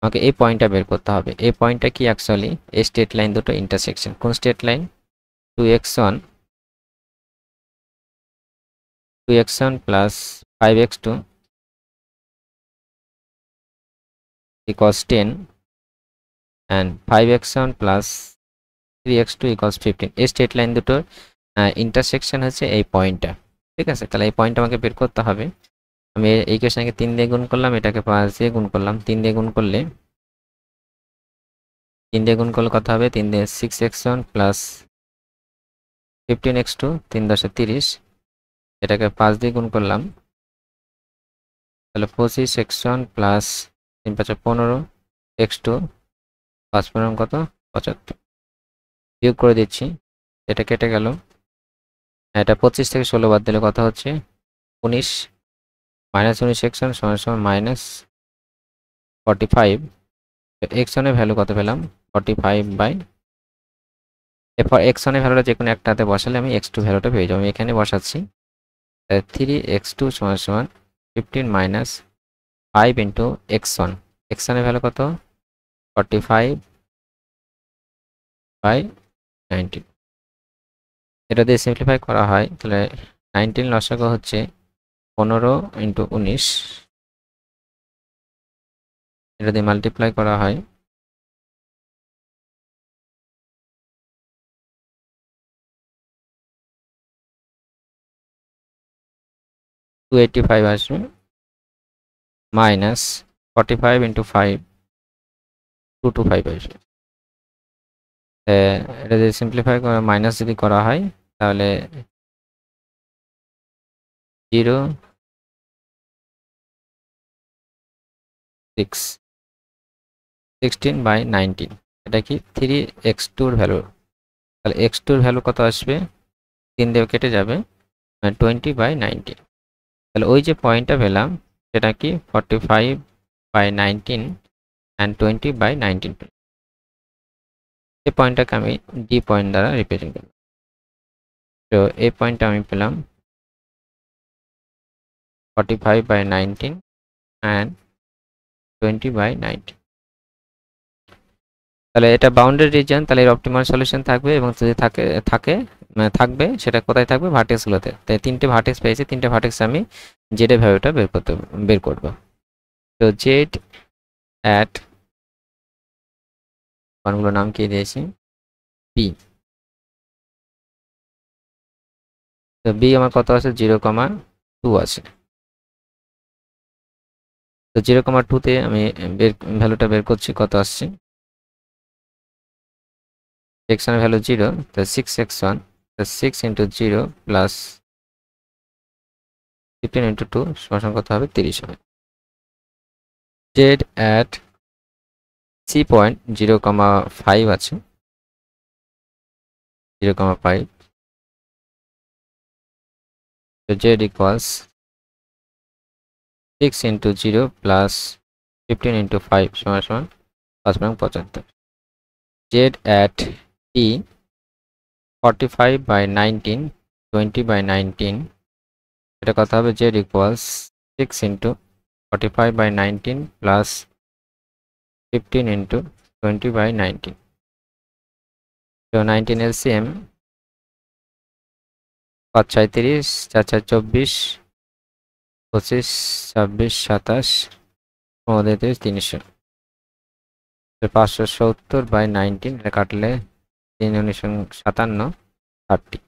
আমাকে এই পয়েন্টটা বের করতে হবে। এই পয়েন্টটা কি অ্যাকচুয়ালি এই স্ট্রেট লাইন দুটো ইন্টারসেকশন। কোন straight line? 2x1 plus 5x2 equals 10 and 5x1 plus 3x2 equals 15। এই স্ট্রেট লাইন দুটোর ইন্টারসেকশন হচ্ছে এই পয়েন্টটা। ঠিক আছে, তাহলে এই পয়েন্টটা আমাকে বের করতে হবে। আমি এই কোয়েশ্চনকে 3 দিয়ে গুণ করলাম, এটাকে 5 দিয়ে গুণ করলাম। 3 দিয়ে গুণ করলে কত হবে? 3 দিয়ে 6x1 প্লাস 15x2, 3 10 30, এটাকে 5 দিয়ে গুণ করলাম, তাহলে 25x1 প্লাস 3 5 15x2, 5 15 কত? 75। বিয়োগ করে দিচ্ছি, এটা কেটে গেল। এটা 25 থেকে 16 বাদ দিলে কত হচ্ছে? 19, মাইনাস 19x1 সমান সমান মাইনাস 45। x1 এর ভ্যালু কত পেলাম? 45 বাই, এরপর x1 এর ভ্যালুটা যে কোনো একটাতে বসালে আমি x2 ভ্যালুটা পেয়ে যাবো। আমি এখানে বসাচ্ছি 3x2 সমান সমান 15 মাইনাস 5 ইন্টু x1। x1 এর ভ্যালু কত? 45 বাই 19। এটা দিয়ে সিম্পলিফাই করা হয় তাহলে 19 লসাগু হচ্ছে 15 ইন্টু 19, এটা দিয়ে মাল্টিপ্লাই করা হয় 285 আসবে, মাইনাস 45 ইন্টু 5 225 আসবে। এটা যদি সিম্পলিফাই করা মাইনাস যদি করা হয় তাহলে 0 6 16/19 এটা কি 3x2 এর ভ্যালু। তাহলে x2 এর ভ্যালু কত আসবে? 3 দিয়ে কেটে যাবে 20/19। তাহলে ওই যে পয়েন্টটা পেলাম সেটা কি 45/19 and 20/19। এই পয়েন্টটাকে আমি ডি পয়েন্ট দ্বারা রিপ্রেজেন্ট করব। তো এই পয়েন্টটা আমি পেলাম 45/19 and 20/19। তাহলে এটা বাউন্ডারি রিজিয়ন, তাহলে এর অপটিমাল সলিউশন থাকবে এবং যদি থাকবে সেটা কোথায় থাকবে? ভার্টেক্সগুলোতে। তাই তিনটে ভার্টেক্স পেয়েছি, তিনটে ভার্টেক্স আমি জেড এর ভ্যালুটা বের করব। তো জেড অ্যাট মানগুলোর নাম কি দিয়েছি? বি। তো বি আমার কত আছে? 0,2 আছে। তো 0,2 আমি ভ্যালুটা বের করছি, কত আসছে? x1 এর ভ্যালু 0, তো 6x1 তো 6 ইন্টু 0 প্লাস 15 ইন্টু 2 সমান কত হবে? 30 হবে। জেড অ্যাট সি পয়েন্ট 0,5 আছে, 0,5। তো Z equals 6 into 0 plus 15 into 5 সমান 5/75। জেড অ্যাট ই 45/19 20/19 এটা কত হবে? Z equals 6 into 45/19 plus 15 into 20/19। তো 19 এলসিএম 5 6 30 4 4 24 25 26 27 35 300। 570/19 এটা কাটলে 3 19 57 30।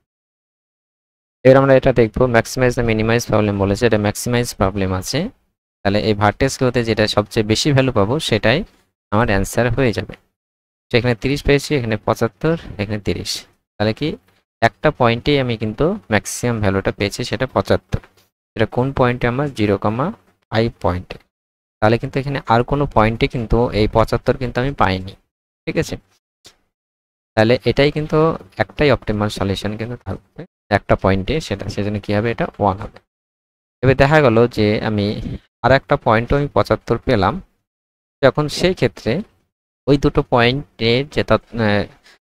এবার আমরা এটা দেখবো ম্যাক্সিমাইজ না মিনিমাইজ প্রবলেম বলেছে, এটা ম্যাক্সিমাইজ প্রবলেম আছে। তাহলে এই ভার্টেক্সগুলোতে যেটা সবচেয়ে বেশি ভ্যালু পাবো সেটাই আমার অ্যান্সার হয়ে যাবে। সেখানে 30 পেয়েছি, এখানে 75, এখানে 30। তাহলে কি একটা পয়েন্টেই আমি কিন্তু ম্যাক্সিমাম ভ্যালুটা পেয়েছি, সেটা 75। এটা কোন পয়েন্টে? আমার 0,5 পয়েন্টে। তাহলে কিন্তু এখানে আর কোনো পয়েন্টে কিন্তু এই 75 কিন্তু আমি পাইনি। ঠিক আছে, তাহলে এটাই কিন্তু একটাই অপটিমাল সলিউশন কিন্তু থাকবে একটা পয়েন্টে, সেজন্য কি হবে? এটা 1 হবে। এবার দেখা গেল যে আমি আর একটা পয়েন্টও আমি 75 পেলাম, যখন সেই ক্ষেত্রে ওই দুটো পয়েন্টের যে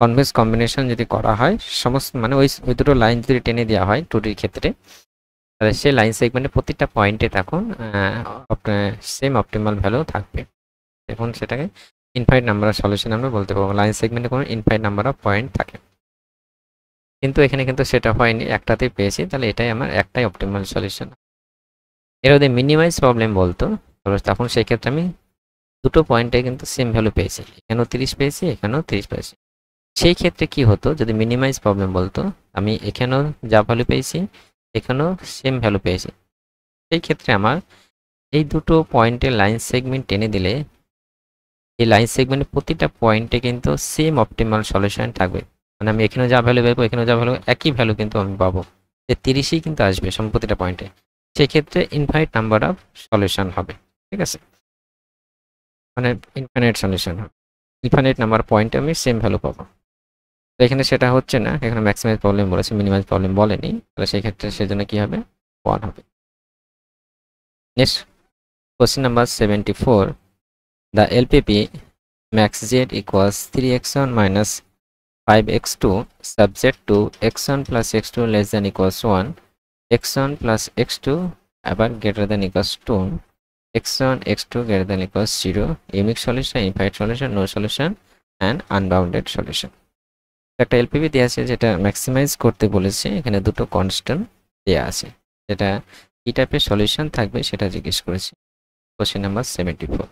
কনভেক্স কম্বিনেশন যদি করা হয়, সমস্ত মানে ওই দুটো লাইন যদি টেনে দেওয়া হয় 2Dর ক্ষেত্রে, তাহলে সেই লাইন সেগমেন্টে প্রতিটা পয়েন্টে তখন সেম অপটিমাল ভ্যালু থাকবে। এখন সেটাকে ইনফাইনাইট নাম্বার অফ সলিউশন আমরা বলতে পারবো। লাইন সেগমেন্টে কোনো ইনফাইনাইট নাম্বার অফ পয়েন্ট থাকে, কিন্তু এখানে কিন্তু সেটা হয়নি, একটাতেই পেয়েছি। তাহলে এটাই আমার একটাই অপটিমাল সলিউশন। এর যদি মিনিমাইজ প্রবলেম বলতো তখন সেই ক্ষেত্রে আমি দুটো পয়েন্টে কিন্তু সেম ভ্যালু পেয়েছি, এখানেও 30 পেয়েছি, এখানেও 30 পেয়েছি। সেই ক্ষেত্রে কি হতো? যদি মিনিমাইজ প্রবলেম বলতো আমি এখানেও যা ভ্যালু পেয়েছি, এখানেও সেম ভ্যালু পেয়েছি, সেই ক্ষেত্রে আমার এই দুটো পয়েন্টের লাইন সেগমেন্ট টেনে দিলে এই লাইন সেগমেন্টের প্রতিটা পয়েন্টে কিন্তু সেম অপটিমাল সলিউশন থাকবে। মানে আমি এখানেও যা ভ্যালু পাবো, এখানেও যা ভ্যালু, একই ভ্যালু কিন্তু আমি পাবো, যে 30ই কিন্তু আসবে প্রতিটা পয়েন্টে। সেক্ষেত্রে ইনফাইনাইট নাম্বার অফ সলিউশন হবে। ঠিক আছে, মানে ইনফাইনাইট সলিউশন হবে, ইনফাইনাইট নাম্বার পয়েন্টে আমি সেম ভ্যালু পাবো। তো এখানে সেটা হচ্ছে না, এখানে ম্যাক্সিমাইজ প্রবলেম বলেছে, মিনিমাইজ প্রবলেম বলেনি। তাহলে সেই ক্ষেত্রে সেজন্য কি হবে? 1 হবে। Next question number 74, the LPP max z equals 3x1 minus 5x2 subject to x1 plus x2 less than equals 1, x1 plus x2 আবার greater than equals 2, x1 x2 greater than equals 0, unique solution, infinite solution, no solution and unbounded solution। একটা LPP দেওয়া আছে যেটা maximise করতে বলেছে, এখানে দুটো constant দেওয়া আছে, যেটা কি টাইপের সলিউশন থাকবে সেটা জিজ্ঞেস করেছি। Question number 74।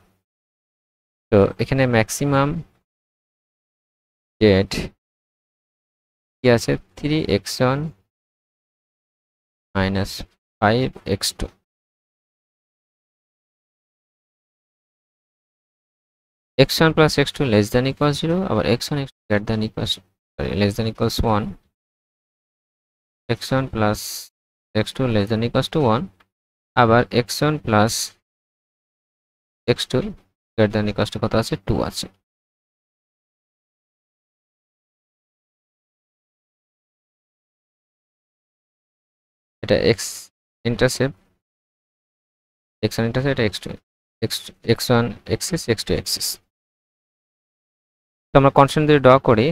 তো এখানে ম্যাক্সিমাম জেড কি আছে? 3x1 minus 5x2। x1 plus x2 less than equals 0 আবার x1 x2 greater than equals less than equals 1 x1 plus x2 less than equals to 1 আবার x1 plus x2 greater than equals to কত আছে 2 আছে এটা x intercept x1 intercept এটা x2 x1 axis x2 axis তো আমরা constant দিয়ে draw করি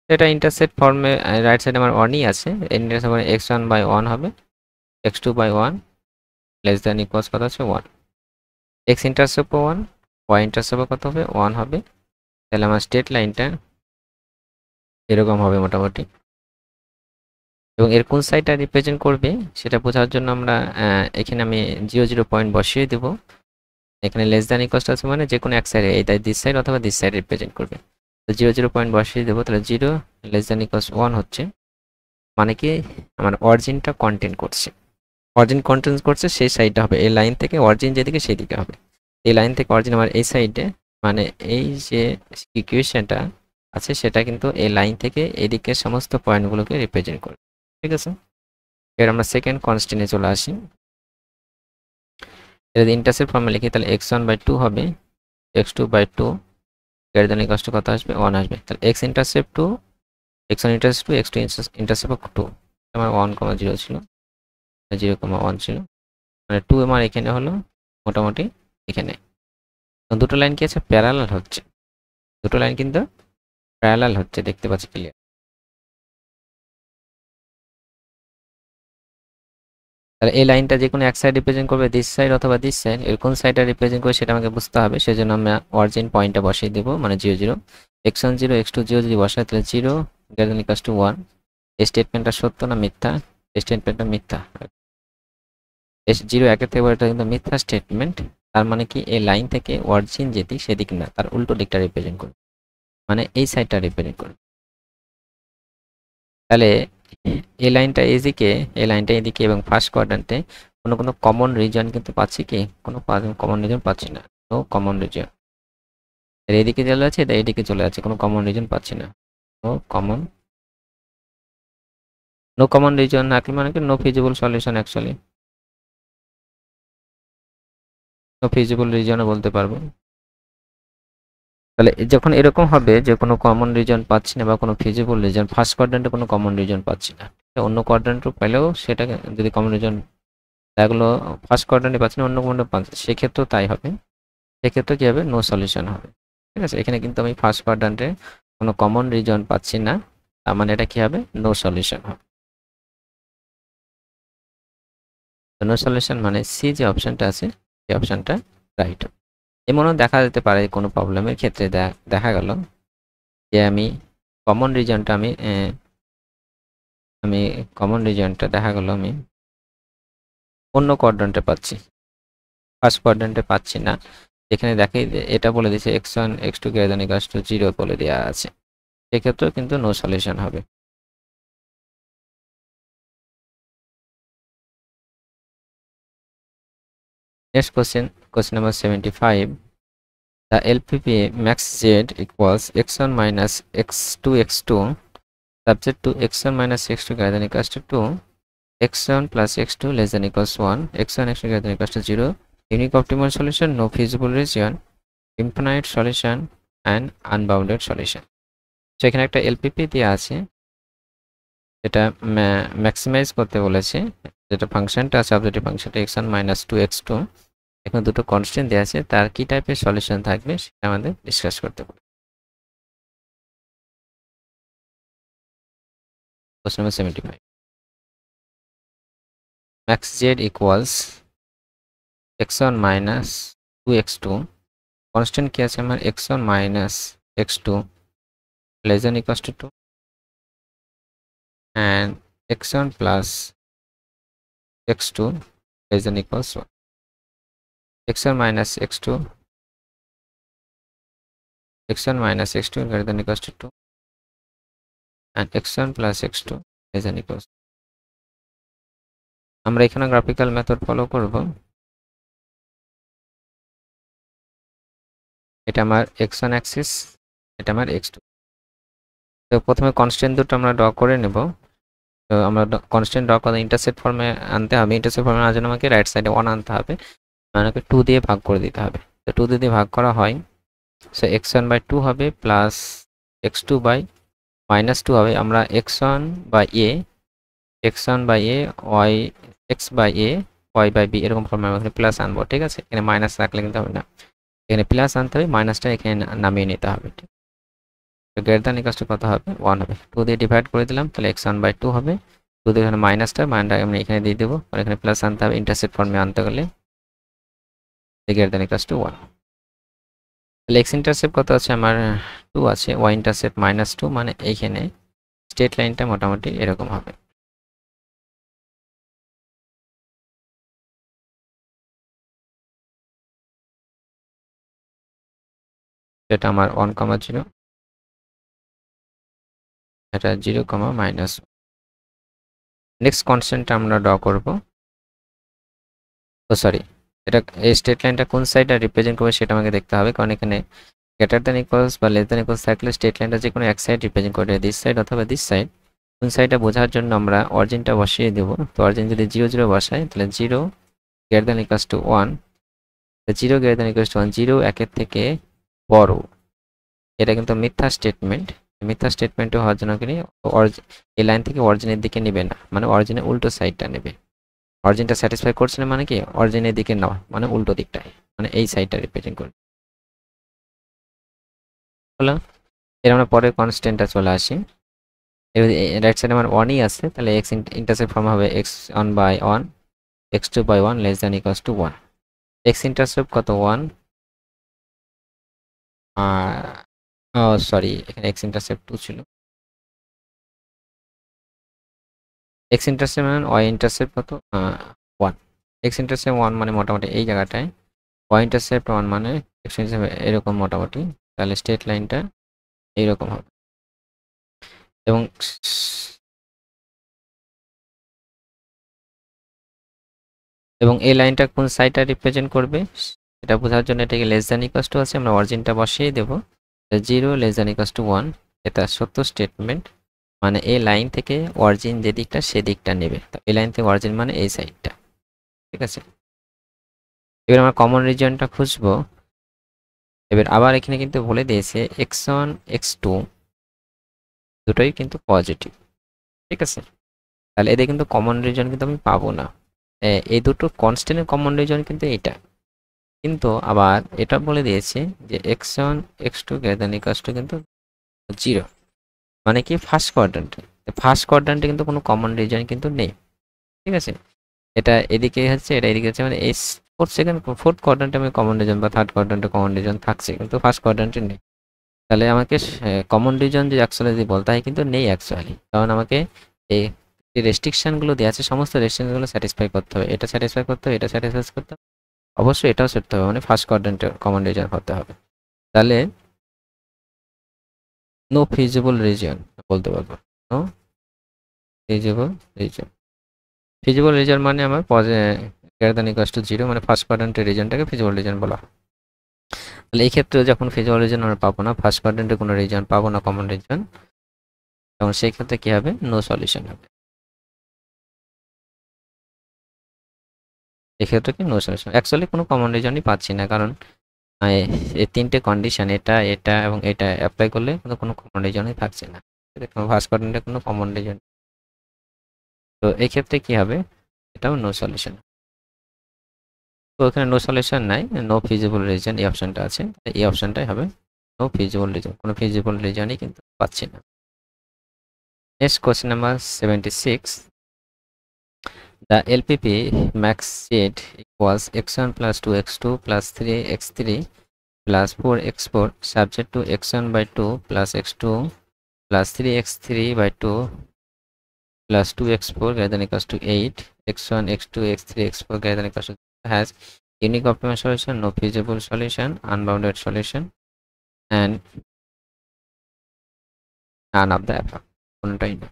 এটা ইন্টারসেপ্ট ফর্মে রাইট সাইডে আমার 1ই আছে ইন্টারসেপ্ট মানে x1 বাই 1 হবে x2 by 1 less than equals কত আছে 1 x ইন্টারসেপ্ট 1 y ইন্টারসেপ্ট কত হবে 1 হবে তাহলে আমার স্ট্রেট লাইনটা এরকম হবে মোটামুটি এবং এর কোন সাইডটা রিপ্রেজেন্ট করবে সেটা বোঝার জন্য আমরা এখানে আমি 0 পয়েন্ট বসিয়ে দেব এখানে লেস দ্যান ইকুয়ালস আছে মানে যে কোনো এক সাইডে এই দিস সাইড অথবা দিস সাইড রিপ্রেজেন্ট করবে তো 0 পয়েন্ট বসিয়ে দেব তাহলে 0 লেস দ্যান ইকুয়ালস 1 হচ্ছে মানে কি আমার অরিজিনটা কন্টেন্ট করছে অরিজিন কন্টেন্ট করছে সেই সাইডটা হবে এই লাইন থেকে অরিজিন যেদিকে সেই দিকে হবে এই লাইন থেকে অরিজিন আমার এই সাইডে মানে এই যে ইকুয়েশনটা আছে সেটা কিন্তু এই লাইন থেকে এদিকে সমস্ত পয়েন্টগুলোকে রিপ্রেজেন্ট করবে ঠিক আছে এবার আমরা সেকেন্ড কনস্ট্যান্টে চলে আসি যদি ইন্টারসেপ্ট ফর্মে লিখি তাহলে x1/2 হবে x2/2 greater than equals two কত আসবে 1 আসবে তাহলে x intercept 2 x1 intercept 2 x2 intercept 2 আমার 1,0 ছিল 0,1 ছিল মানে 2 আমার এখানে হলো মোটামুটি এখানে দুটো লাইন কি আছে প্যারালাল হচ্ছে দুটো লাইন কিন্তু প্যারালাল হচ্ছে দেখতে পাচ্ছি ক্লিয়ার তাহলে এই লাইনটা যে কোনো এক সাইড রিপ্রেজেন্ট করবে দিস সাইড অথবা দিস সাইড এর কোন সাইডটা রিপ্রেজেন্ট করবে সেটা আমাকে বুঝতে হবে সেজন্য আমরা অরিজিন পয়েন্টটা বসিয়ে দেব মানে 0 0 x1 0 x2 0 যদি বসাই তাহলে 0 গ্রেটার দ্যান ইকুয়ালস টু 1 এই স্টেটমেন্টটা সত্য না মিথ্যা স্টেটমেন্টটা মিথ্যা 0 একের থেকে বড়টা কিন্তু মিথ্যা স্টেটমেন্ট তার মানে কি এই লাইন থেকে অরিজিন যেদিক সেদিক না তার উল্টো দিকটা রিপ্রেজেন্ট করবে মানে এই সাইডটা রিপ্রেজেন্ট করবে তাহলে এই লাইনটা এদিকে এই লাইনটা এদিকে এবং ফার্স্ট কোয়াড্র্যান্টে কোনো কমন রিজন কিন্তু পাচ্ছি কি কোনো কমন রিজন পাচ্ছি না নো কমন রিজন এর এদিকে চলে আছে এটা এদিকে চলে আছে কোনো কমন রিজন পাচ্ছি না নো কমন রিজন না মানে কি no feasible solution actually no feasible রিজনও বলতে পারবো তাহলে যখন এরকম হবে যে কোনো কমন রিজন পাচ্ছি না বা কোনো ফিজিবল রিজন ফার্স্ট কোয়াড্র্যান্টে কোনো কমন রিজন পাচ্ছি না অন্য কোয়াড্র্যান্টও পেলেও সেটা যদি কমন রিজন এগুলো ফার্স্ট কোয়াড্র্যান্টে পাচ্ছি না অন্য কোয়াড্র্যান্টে পাচ্ছি সেক্ষেত্রেও তাই হবে সেক্ষেত্রে কী হবে নো সলিউশন হবে ঠিক আছে এখানে কিন্তু আমি ফার্স্ট কোয়াড্র্যান্টে কোনো কমন রিজন পাচ্ছি না তার মানে এটা কী হবে নো সলিউশন হবে নো সলিউশন মানে সি যে অপশানটা আছে সেই অপশানটা রাইট হবে এমনও দেখা যেতে পারে কোনো প্রবলেমের ক্ষেত্রে দেখা গেল যে আমি কমন রিজনটা আমি কমন রিজনটা দেখা গেল আমি অন্য কোয়াড্র্যান্টে পাচ্ছি ফার্স্ট কোয়াড্র্যান্টে পাচ্ছি না এখানে দেখাই এটা বলে দিয়েছে x1 x2 greater than equals to 0 বলে দেওয়া আছে সেক্ষেত্রেও কিন্তু নো সলিউশন হবে next question number 75 the LPP max z equals x1 minus x2 x2 subject to x1 minus x2 greater than equals to 2 x1 plus x2 less than equals 1 x1 x2 greater than equals to 0 unique optimal solution no feasible region infinite solution and unbounded solution so এখানে একটা LPP দেয়া আছে এটা maximise করতে বলেছে যেটা ফাংশনটা আছে অবজেক্টিভ ফাংশনটা x1 minus 2x2 এখানে দুটো কনস্ট্যান্ট দেয়া আছে তার কি টাইপের সলিউশন থাকবে সেটা আমাদের ডিসকাস করতে হবে Question number 75 max z equals x1 minus 2x2 constant কি আছে আমার x1 minus x2 less than equals to 2 and x1 plus x2 less than equals 1 x1 minus x2 greater than equals to 2 and x1 plus x2 less than equals আমরা এখানে graphical method follow করব এটা আমার x1 Axis, এটা আমার x2। তো প্রথমে constant দুটো আমরা ড্র করে নেব। তো আমরা কনস্ট্যান্ট ড্র করে ইন্টারসেপ্ট ফর্মে আনতে হবে। ইন্টারসেপ্ট ফর্মে আনার জন্য আমাকে রাইট সাইডে 1 আনতে হবে, আমাকে 2 দিয়ে ভাগ করে দিতে হবে। তো 2 দিয়ে ভাগ করা হয়, সো x1/2 হবে প্লাস x2/-2 হবে। আমরা x1/a y x/a y/b এরকম ফর্মে আমরা প্লাস আনবো, ঠিক আছে? এখানে মাইনাস রাখলে কিন্তু হবে না, এখানে প্লাস আনতে হবে, মাইনাসটা এখানে নামিয়ে নিতে হবে। তো গ্রেটার দ্যান ইকুয়াল টু কত হবে? 1 হবে। 2 দিয়ে ডিভাইড করে দিলাম, তাহলে x1/2 হবে। 2 দিয়ে এখানে মাইনাসটা আমি এখানে দিয়ে দেবো, আর এখানে প্লাস আনতে হবে ইন্টারসেপ্ট ফর্মে আনতে গেলে, গ্রেটার দ্যান ইকুয়াল টু 1। তাহলে x ইন্টারসেপ্ট কত আছে আমার? 2 আছে, y ইন্টারসেপ্ট -2, মানে এইখানে স্ট্রেট লাইনটা মোটামুটি এরকম হবে। এটা আমার 1,0, এটা 0, -1। নেক্সট কনস্ট্যান্টটা আমরা ড্র করব। ও সরি, এটা এই স্ট্রেট লাইনটা কোন সাইডে রিপ্রেজেন্ট করবে সেটা আমাকে দেখতে হবে, কারণ এখানে গ্রেটার দ্যান ইকুয়ালস বা লেস দ্যান ইকুয়ালস থাকলে স্ট্রেট লাইনটা যে কোনো এক সাইড রিপ্রেজেন্ট করবে, দিস সাইড অথবা দিস সাইড। কোন সাইডটা বোঝার জন্য আমরা অরিজিনটা বসিয়ে দেব। তো অরিজিন যদি 0 0 বসাই, তাহলে 0 greater than equals to 1, 0 greater than equals to 1, 0 1-এর থেকে বড়। এটা কিন্তু মিথ্যা স্টেটমেন্ট। মিথ্যা স্টেটমেন্ট হওয়ার জন্য কি এই লাইন থেকে অরিজিনের দিকে নেবে না, মানে অরিজিনের উল্টো সাইডটা নেবে। অরিজিনটা স্যাটিসফাই করছে না মানে কি, অরিজিনের দিকে নেওয়া মানে উল্টো দিকটায়, মানে এই সাইডটা রিপ্রেজেন্ট করবে। হলো, এর আমরা পরের কনস্ট্যান্টটা চলে আসি। রাইট সাইডে আমার 1ই আছে, তাহলে x ইন্টারসেপ্ট ফর্ম হবে x1/1 x2/1 less than equals to 1। x intercept কত? 1। সরি, এখানে x ইন্টারসেপ্ট 2 ছিল। x ইন্টারসেপ্ট মানে y ইন্টারসেপ্ট কত? 1। x ইন্টারসেপ্ট 1 মানে মোটামুটি এই জায়গাটায়, y ইন্টারসেপ্ট 1 মানে x ইন্টারসেপ্ট এরকম মোটামুটি, তাহলে স্ট্রেট লাইনটা এইরকম হবে। এবং এই লাইনটা কোন সাইডটা রিপ্রেজেন্ট করবে এটা বোঝার জন্য এটাকে লেস দ্যান ইকুয়ালস টু আছে, আমরা অরিজিনটা বসিয়ে দেব। 0 লেস দ্যান ইকুয়ালস টু 1, এটা সত্য স্টেটমেন্ট, মানে এই লাইন থেকে অরিজিন যে দিকটা সেদিকটা নেবে। তো এই লাইন থেকে অরিজিন মানে এই সাইডটা, ঠিক আছে? এবার আমরা কমন রিজিয়নটা খুঁজবো। এবার আবার এখানে কিন্তু বলে দিয়েছে x1 x2 দুটোই কিন্তু পজিটিভ, ঠিক আছে? তাহলে এদের কিন্তু কমন রিজন কিন্তু আমি পাবো না। এই দুটো কনস্ট্যান্টের কমন রিজন কিন্তু এইটা, কিন্তু আবার এটা বলে দিয়েছে যে x1 x2 greater than equals two কিন্তু 0, মানে কি ফার্স্ট কোয়াড্র্যান্টে কিন্তু কোনো কমন রিজন কিন্তু নেই, ঠিক আছে? এটা এদিকে হচ্ছে, এটা এদিকে হচ্ছে, মানে এই ফোর্থ কোয়াড্র্যান্টে আমি কমন রিজন বা থার্ড কোয়াড্র্যান্টে কমন রিজন থাকছে, কিন্তু ফার্স্ট কোয়াড্র্যান্টে নেই। তাহলে আমাকে কমন রিজন যে অ্যাকচুয়ালি যদি বলতে হয় কিন্তু নেই অ্যাকচুয়ালি, কারণ আমাকে এই যে রেস্ট্রিকশনগুলো দেওয়া আছে সমস্ত রেস্ট্রিকশনগুলো স্যাটিসফাই করতে হবে, এটা স্যাটিসফাই করতে হবে, এটা স্যাটিসফাই করতে হবে, অবশ্যই এটাও করতে হবে, মানে ফার্স্ট কোয়াড্র্যান্টে কমন রিজন হতে হবে। তাহলে নো ফিজিবল রিজন বলতে পারবো, no feasible region. Feasible region মানে আমার গ্রেটার দ্যান ইকুয়ালস টু 0, মানে ফার্স্ট কোয়াড্র্যান্টের রিজনটাকে ফিজিবল রিজন বলা হয়। তাহলে এই ক্ষেত্রে যখন ফিজিবল রিজন আমরা পাবো না, ফার্স্ট কোয়াড্র্যান্টে কোনো রিজন পাবো না কমন রিজন, তখন সেই ক্ষেত্রে কি হবে? নো সলিউশন হবে। এক্ষেত্রে কি নো সলিউশন, অ্যাকচুয়ালি কোনো কমন রিজনই পাচ্ছি না, কারণ এই তিনটে কন্ডিশন এটা এটা এবং এটা অ্যাপ্লাই করলে কিন্তু কোনো কমন রিজনই থাকছে না, ফার্স্ট কোয়াড্র্যান্টে কোনো কমন রিজন। তো এই ক্ষেত্রে কি হবে? এটাও নো সলিউশন। তো এখানে নো সলিউশন নাই, নো ফিজিবল রিজন এই অপশনটা আছে, এই অপশনটাই হবে নো ফিজিবল রিজন, কোনো ফিজিবল রিজনই কিন্তু পাচ্ছি না। Next question number 76, the LPP max set equals x1 plus 2x2 plus 3x3 plus 4x4 subject to x1/2 plus x2 plus 3x3 by 2 plus 2x4 greater than equals to 8, x1 x2 x3 x4 greater than equals to has unique optimal solution, no feasible solution, unbounded solution, and none of the above, কোনটাই না।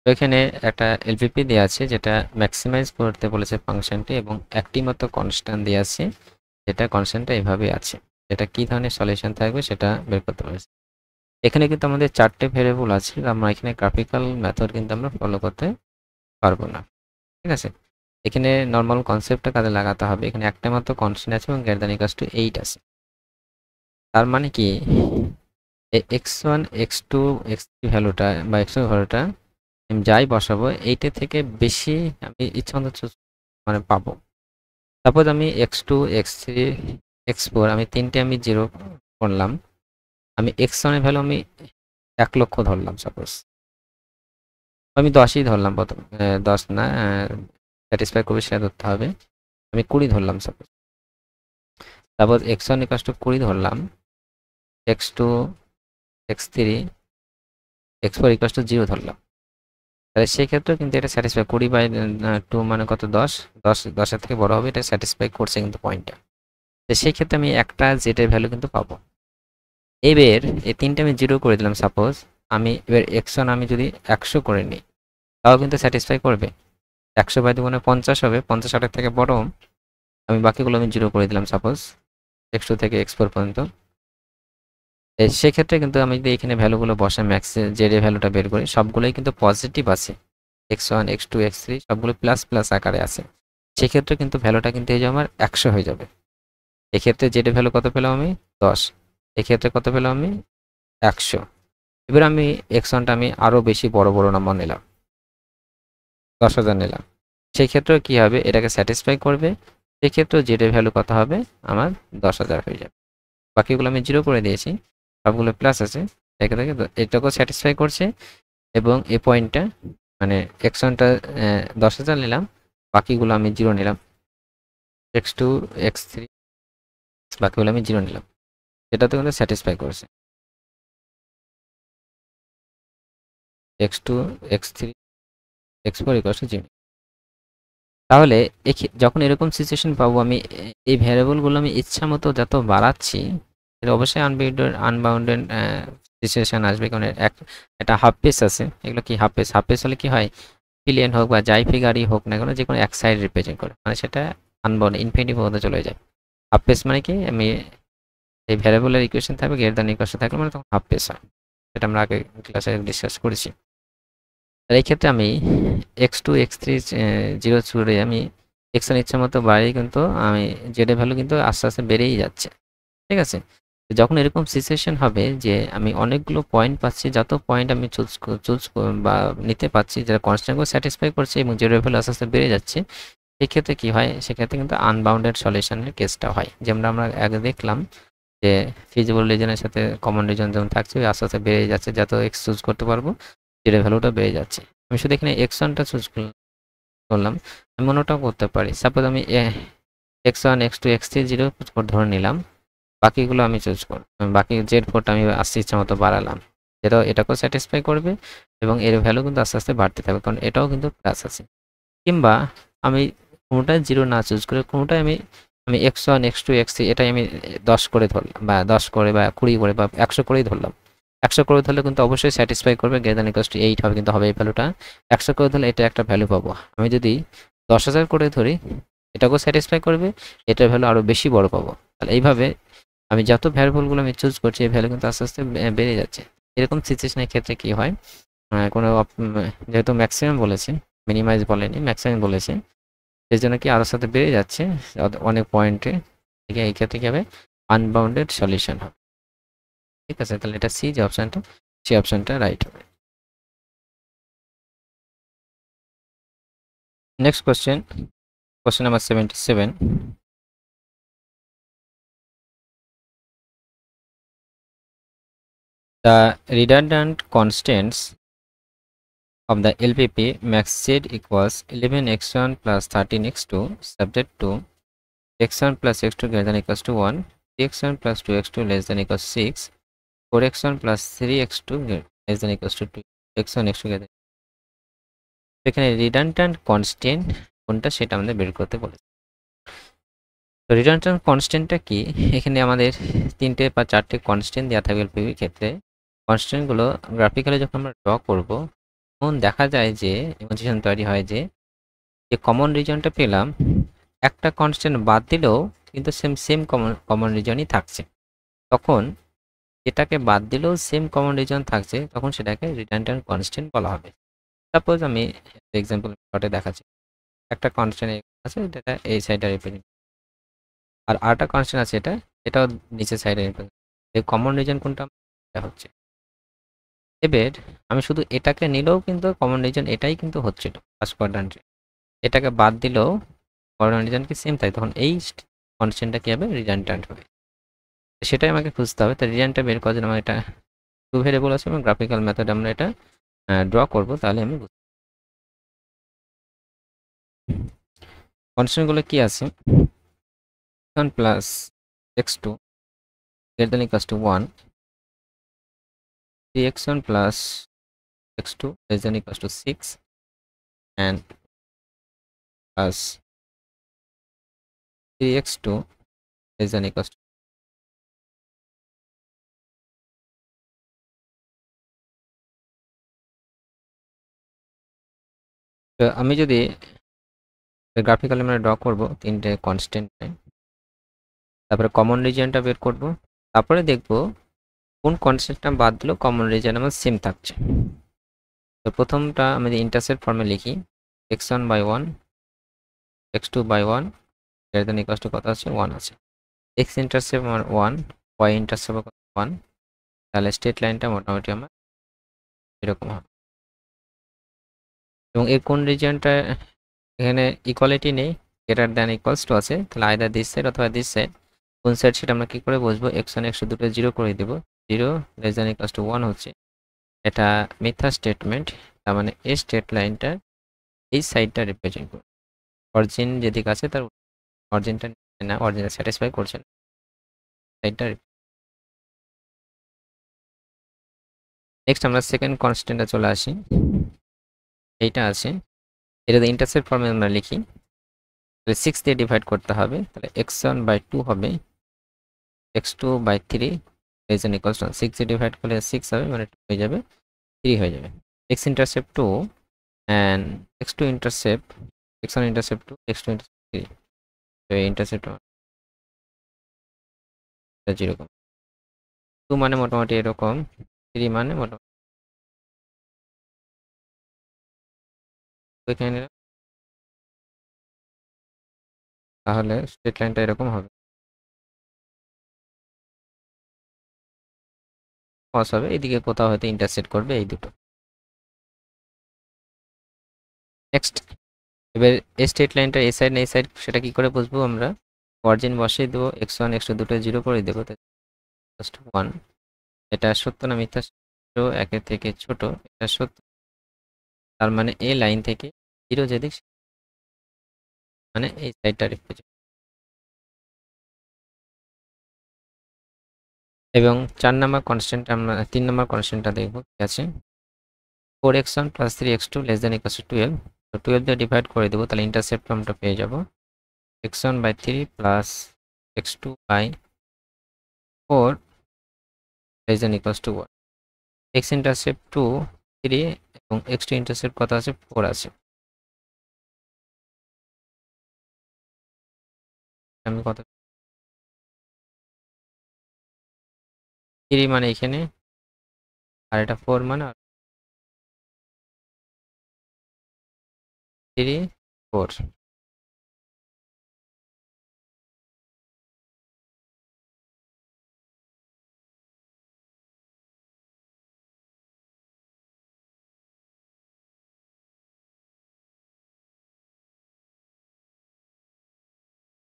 তো এখানে একটা LPP দেওয়া আছে যেটা maximise করতে বলেছে ফাংশনটি, এবং একটি মতো কনস্ট্যান্ট দেওয়া আছে, যেটা কনস্ট্যান্টটা এভাবে আছে। এটা কি ধরনের সলিউশন থাকবে সেটা বের করতে পারছি। এখানে কিন্তু আমাদের 4টে ভেরিয়েবল আছে, আমরা এখানে গ্রাফিক্যাল মেথড কিন্তু আমরা ফলো করতে পারবো না। ঠিক আছে, এখানে নর্মাল কনসেপ্টটা কাজে লাগাতে হবে। এখানে একটা মাত্র কনস্ট্যান্ট আছে এবং গ্রেটার দ্যান ইকুয়ালস টু 8 আছে। তার মানে কি x1 x2 x3 ভ্যালুটা বা x2 ভ্যালুটা আমি যাই বসাবো এইটা থেকে বেশি আমি ইচ্ছামতো মানে পাবো। সাপোজ আমি x2 x3 x4 আমি তিনটে আমি 0 করলাম, আমি x1 এর ভ্যালু আমি 1 লক্ষ ধরলাম, সাপোজ আমি 10ই ধরলাম, প্রথম 10 না, স্যাটিসফাই করবে সেটা ধরতে হবে। আমি 20 ধরলাম, সাপোজ x1 ইকুয়াল টু 20 ধরলাম, x2 x3 x4 equal to 0 ধরলাম। তাহলে সেক্ষেত্রে কিন্তু এটা স্যাটিসফাই 20/2 মানে কত, 10 10-এর থেকে বড় হবে, এটা স্যাটিসফাই করছে কিন্তু পয়েন্টটা। তো সেই ক্ষেত্রে আমি একটা জেটের ভ্যালু কিন্তু পাবো। এবার এই তিনটে আমি 0 করে দিলাম, সাপোজ আমি এবার x1 আমি যদি 100 করে নিই তাও কিন্তু স্যাটিসফাই করবে। 100/2 মানে 50 হবে, 50 60-এর থেকে বড়। আমি বাকিগুলো আমি 0 করে দিলাম, সাপোজ x2 থেকে x4 পর্যন্ত। সেক্ষেত্রে কিন্তু আমি যদি এখানে ভ্যালুগুলো বসাই, ম্যাক্সে জেড এর ভ্যালুটা বের করি, সবগুলোই কিন্তু পজিটিভ আছে। x1 x2 x3 সবগুলো প্লাস প্লাস আকারে আছে। সেক্ষেত্রে কিন্তু ভ্যালুটা কিন্তু এই যে আমার 100 হয়ে যাবে। এক্ষেত্রে জেড এর ভ্যালু কত পেলাম আমি, 10। এক্ষেত্রে কত পেলাম আমি, 100। এবার আমি x1টা আমি আরো বেশি বড় বড় নাম্বার নিলাম, 10,000 নিলাম। সেই ক্ষেত্রেও কি হবে, এটাকে স্যাটিসফাই করবে। সেক্ষেত্রেও জেড এর ভ্যালু কত হবে, আমার 10,000 হয়ে যাবে। বাকিগুলো আমি 0 করে দিয়েছি, সবগুলো প্লাস আছে, এটাকেও স্যাটিসফাই করছে। এবং এই পয়েন্টটা মানে x1টা 10,000 নিলাম, বাকিগুলো আমি 0 নিলাম, x2 x3 বাকিগুলো আমি 0 নিলাম, এটাতে কিন্তু স্যাটিসফাই করছে। x2 x3 x4 equal to 0। তাহলে যখন এরকম সিচুয়েশন পাবো, আমি এই ভ্যারিয়েবলগুলো আমি ইচ্ছা মতো যত বাড়াচ্ছি, এটা অবশ্যই আনবাউন্ডেড সিচুয়েশন আসবে। কারণ একটা হাফ পেস আছে, এগুলো কি হাফ পেস, হাফ পেস হলে কি হয়, বিলিয়ন হোক বা যাই ফিগারই হোক না কেন, যে কোনো এক সাইড রিপ্রেজেন্ট করে, মানে সেটা আনবাউন্ডেড ইনফিনিটি পর্যন্ত চলে যায়। হাফ পেস মানে কি, আমি এই ভ্যারিয়েবলের ইকুয়েশন থাকবে, গ্রেটার দ্যান ইকুয়েশন থাকলে মানে তখন হাফ পেস হয়। সেটা আমরা আগে ক্লাসে ডিসকাস করেছি। এই ক্ষেত্রে আমি x2 x3 0 ছুড়ে আমি x1 ইচ্ছা মতো বাড়িয়ে কিন্তু আমি জেড এর ভ্যালু কিন্তু আস্তে আস্তে বেড়েই যাচ্ছে। ঠিক আছে, যখন এরকম সিচুয়েশন হবে যে আমি অনেকগুলো পয়েন্ট পাচ্ছি, যত পয়েন্ট আমি চুজ বা নিতে পাচ্ছি যারা কনস্ট্যান্টকে স্যাটিসফাই করছে এবং জেড এর ভ্যালু আস্তে আস্তে বেড়ে যাচ্ছে, সেক্ষেত্রে কি হয়, সেক্ষেত্রে কিন্তু আনবাউন্ডেড সলিউশনের কেসটা হয়। যেমন আমরা আগে দেখলাম যে ফিজিবল রিজনের সাথে কমন রিজন যেমন থাকছে, ওই আস্তে আস্তে বেড়ে যাচ্ছে, যত এক্স চুজ করতে পারবো জেড এর ভ্যালুটা বেড়ে যাচ্ছে। আমি শুধু এখানে x1টা চুজ করলাম, আমি অন্যটাও করতে পারি। সাপোজ আমি x1 x2 x3 0 ধরে নিলাম, বাকিগুলো আমি চুজ করব, বাকি z4টা আমি আস্তে ইচ্ছা মতো বাড়ালাম, এটাকেও স্যাটিসফাই করবে এবং এর ভ্যালু কিন্তু আস্তে আস্তে বাড়তে থাকবে, কারণ এটাও কিন্তু প্লাস আছে। কিংবা আমি কোনোটাই 0 না চুজ করে কোনোটাই আমি x1 x2 x3 এটাই আমি 10 করে ধরলাম, বা 10 করে বা 20 করে বা 100 করেই ধরলাম। 100 করে ধরলে কিন্তু অবশ্যই স্যাটিসফাই করবে, গ্রেটার দ্যান ইকুয়ালস টু 8 হবে, কিন্তু হবে এই ভ্যালুটা। 100 করে ধরলে এটা একটা ভ্যালু পাবো। আমি যদি 10,000 করে ধরি, এটাকেও স্যাটিসফাই করবে, এটার ভ্যালু আরও বেশি বড় পাবো। তাহলে এইভাবে আমি যত ভ্যারিয়েবলগুলো আমি চুজ করছি, এই ভ্যালু কিন্তু আস্তে আস্তে বেড়ে যাচ্ছে। এরকম সিচুয়েশনের ক্ষেত্রে কি হয়, কোনো যেহেতু ম্যাক্সিমাম বলেছে, মিনিমাইজ বলেনি, ম্যাক্সিমাম বলেছে, সেই জন্য কি আরও সাথে বেড়ে যাচ্ছে অনেক পয়েন্টে। ঠিক আছে, এই ক্ষেত্রে কি হবে, আনবাউন্ডেড সলিউশন হবে। ঠিক আছে, তাহলে এটা সি যে অপশানটা, সেই অপশানটা রাইট হবে। Next question, question number 77। The redundant constants of the LPP max z equals 11x1 plus 13x2 subject to x1 plus x2 greater than equals to 1, 3x1 plus 2x2 less than equals 6, 4x1 plus 3x2 less than equals to 2, x1 x2 greater। এখানে redundant constant কোনটা সেটা আমাদের বের করতে বলেছে। তো redundant কনস্ট্যান্টটা কি, এখানে আমাদের 3টে বা 4টে কনস্ট্যান্ট দেওয়া থাকবে এলপিপির ক্ষেত্রে। কনস্ট্যান্টগুলো গ্রাফিক্যালি যখন আমরা ড্র করব, তখন দেখা যায় যে ইমাজিনেশন তৈরি হয় যে কমন রিজনটা পেলাম, একটা কনস্ট্যান্ট বাদ দিলেও কিন্তু সেম কমন রিজনই থাকছে। তখন এটাকে বাদ দিলেও সেম কমন রিজন থাকছে, তখন সেটাকে রিডান্ডেন্ট কনস্ট্যান্ট বলা হবে। সাপোজ আমি এক্সাম্পল প্লটে দেখাচ্ছি, একটা কনস্ট্যান্ট আছে, এটা এই সাইডে রিপ্রেজেন্ট, আর আরেকটা কনস্ট্যান্ট আছে, এটাও নিচের সাইডে রিপ্রেজেন্ট। এই কমন রিজন কোনটা এটা হচ্ছে। এবার আমি শুধু এটাকে নিলেও কিন্তু কমন রিজন এটাই কিন্তু হচ্ছিল ফার্স্ট কোয়াড্রান্টে, এটাকে বাদ দিলেও কমন রিজন কি সেম, তাই তখন এই কনস্ট্যান্টটা কি হবে, রিডান্ডেন্ট হবে। সেটাই আমাকে খুঁজতে হবে। তো রিডান্ডেন্টটা বের করার জন্য আমার এটা টু ভেরিয়েবল আছে এবং গ্রাফিক্যাল মেথড আমরা এটা ড্র করব, তাহলে আমি কনস্ট্যান্টগুলো কি আছে, x1 plus x2 greater than equals to 1, 3x1 plus x2 less than equals to 6, and plus 3x2 less than equals to তো আমি যদি গ্রাফিক্যালি আমরা ড্র করব তিনটে কনস্ট্যান্ট, তারপরে কমন রিজিয়নটা বের করব, তারপরে দেখব কোন কনস্ট্যান্টটা বাদ দিলেও কমন রিজিয়ন আমার সেম থাকছে। তো প্রথমটা আমি ইন্টারসেপ্ট ফর্মে লিখি, x1 by 1 x2 by 1 greater than equals to কত আছে, 1 আছে। x ইন্টারসেপ্ট আমার 1, y ইন্টারসেপ্ট 1, তাহলে স্ট্রেট লাইনটা মোটামুটি আমার এরকম হবে। এবং এর কোন রিজিয়নটা এখানে ইকুয়ালিটি নেই, গ্রেটার দ্যান ইকুয়ালস টু আছে, তাহলে আইদার দিস সাইড অথবা দিস সাইড। কোন সাইড সেটা আমরা কি করে বুঝবো, x1 x2 দুটো 0 করে দেব, 0 লেস দ্যান ইকুয়ালস টু 1 হচ্ছে, এটা মিথ্যা স্টেটমেন্ট। তার মানে এই স্ট্রেট লাইনটা এই সাইডটা রিপ্রেজেন্ট করবে, অরিজিন যেদিকে আছে তার অরিজিনটা না, অরিজিনটা স্যাটিসফাই করছে না, সাইডটা। নেক্সট আমরা সেকেন্ড কনস্ট্যান্টে চলে আসি, এইটা আছে, এটা ইন্টারসেপ্ট ফর্মে আমরা লিখি, তাহলে 6 দিয়ে ডিভাইড করতে হবে, তাহলে x1 বাই 2 হবে, x2 by 3 less than equals to 6 দিয়ে ডিভাইড করলে 6 হবে, মানে 2 হয়ে যাবে, 3 হয়ে যাবে। x intercept 2 and x2 intercept, x1 intercept 2 x2 intercept 3, তো এই ইন্টারসেপ্ট 0, 2 মানে মোটামুটি এরকম, 3 মানে মোটামুটি এখানে, তাহলে স্ট্রেট লাইনটা এরকম হবে, কস হবে, এদিকে কোথাও হয়তো ইন্টারসেক্ট করবে এই দুটো। নেক্সট এবার এই স্ট্রেট লাইনটা এই সাইড না এই সাইড সেটা কি করে বুঝবো আমরা, অরিজিন বসিয়ে দেবো, x1 x2 দুটো 0 করে দেবো, জাস্ট 1, এটা সত্য না মিথ্যা, একের থেকে ছোট, এটা সত্য, তার মানে এই লাইন থেকে 0 যেদিক মানে এই সাইডটা রিপ্রেজেন্ট। এবং 4 নম্বর কনস্ট্যান্ট আমরা 3 নম্বর কনস্ট্যান্টটা দেখবো কি আছে, 4x1 plus 3x2 less than equals two 12, তো 12 দিয়ে ডিভাইড করে দেবো, তাহলে ইন্টারসেপ্ট ফর্মটা পেয়ে যাব, x1 by 3 plus x2 by 4 less than equals to 1, x intercept 2 3 এবং x2 ইন্টারসেপ্ট কত আছে, 4 আছে। আমি কত 3 মানে এখানে, আর এটা 4 মানে 3 4,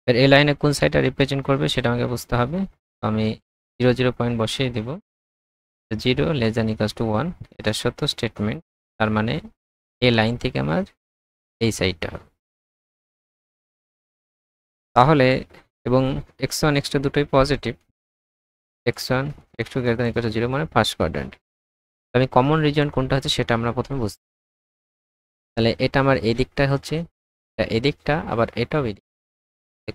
এর এই লাইনে কোন সাইডটা রিপ্রেজেন্ট করবে সেটা আমাকে বুঝতে হবে। তো আমি 0 0 পয়েন্ট বসিয়ে দেব, 0 লেস দ্যান ইকুয়ালস টু 1, এটা সত্য স্টেটমেন্ট, তার মানে এই লাইন থেকে আমার এই সাইডটা হবে। তাহলে এবং x1 x2 দুটোই positive, x1 x2 greater than equal to 0 মানে ফার্স্ট কোয়াড্র্যান্ট। আমি কমন রিজন কোনটা হচ্ছে সেটা আমরা প্রথমে বুঝতে, তাহলে এটা আমার এই দিকটা হচ্ছে, এটা এই দিকটা, আবার এটাও এই দিক,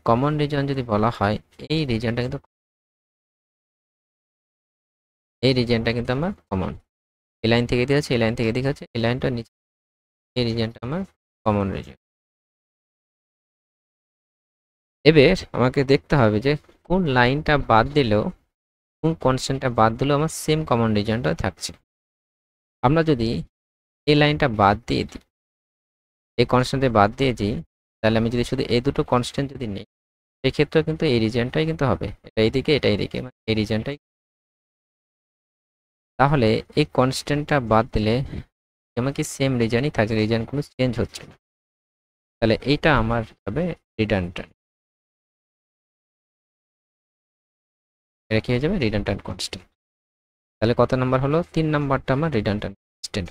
কমন রিজন যদি বলা হয় এই রিজনটা কিন্তু, এই রিজনটা কিন্তু আমার কমন, এই লাইন থেকে দিয়ে আছে, এই লাইন থেকে দিকে আছে, এই লাইনটা নিচে, এই রিজনটা আমার কমন রিজন। এবার আমাকে দেখতে হবে যে কোন লাইনটা বাদ দিলেও কোন কনস্ট্যান্টটা বাদ দিলেও আমার সেম কমন রিজিয়নটা থাকছে। আমরা যদি এই লাইনটা বাদ দিয়ে দিই, এই কনস্ট্যান্টে বাদ দিয়ে দিই, তাহলে আমি যদি শুধু এই দুটো কনস্ট্যান্ট যদি নিই, সেক্ষেত্রেও কিন্তু এই রিজিয়নটাই কিন্তু হবে। এটা এইদিকে, এটা এইদিকে, মানে এই রিজিয়নটাই। তাহলে এই কনস্ট্যান্টটা বাদ দিলে আমাকে সেম রিজিয়নই থাকছে, রিজিয়ন কোনো চেঞ্জ হচ্ছে না। তাহলে এইটা আমার হবে রিডান্ডেন্ট। এটা কি হয়ে যাবে? Redundant constant. তাহলে কত নাম্বার হলো? 3 নাম্বারটা আমার রিডান্ডেন্ট কনস্ট্যান্ট।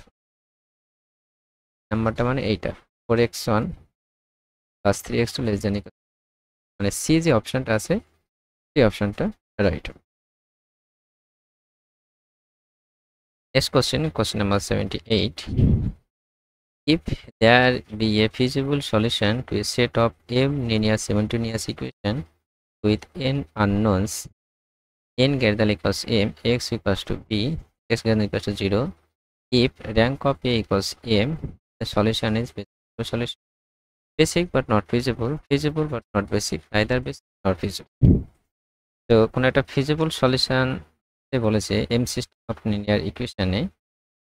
নাম্বারটা মানে এইটা 4x1 plus 3x2 less than equal, মানে সি যে অপশনটা আছে সেই অপশনটা রাইট হবে। Next question, question number 78. If there be a feasible solution to a set of m linear simultaneous equation with n unknowns, n greater than or equals m, x equals to b, x greater than or equals to 0, if rank of a equals m, the solution is basic solution. Basic but not feasible, feasible but not basic, neither basic nor feasible. তো কোনো একটা feasible solution বলেছে M system of linear ইকুয়েশনে,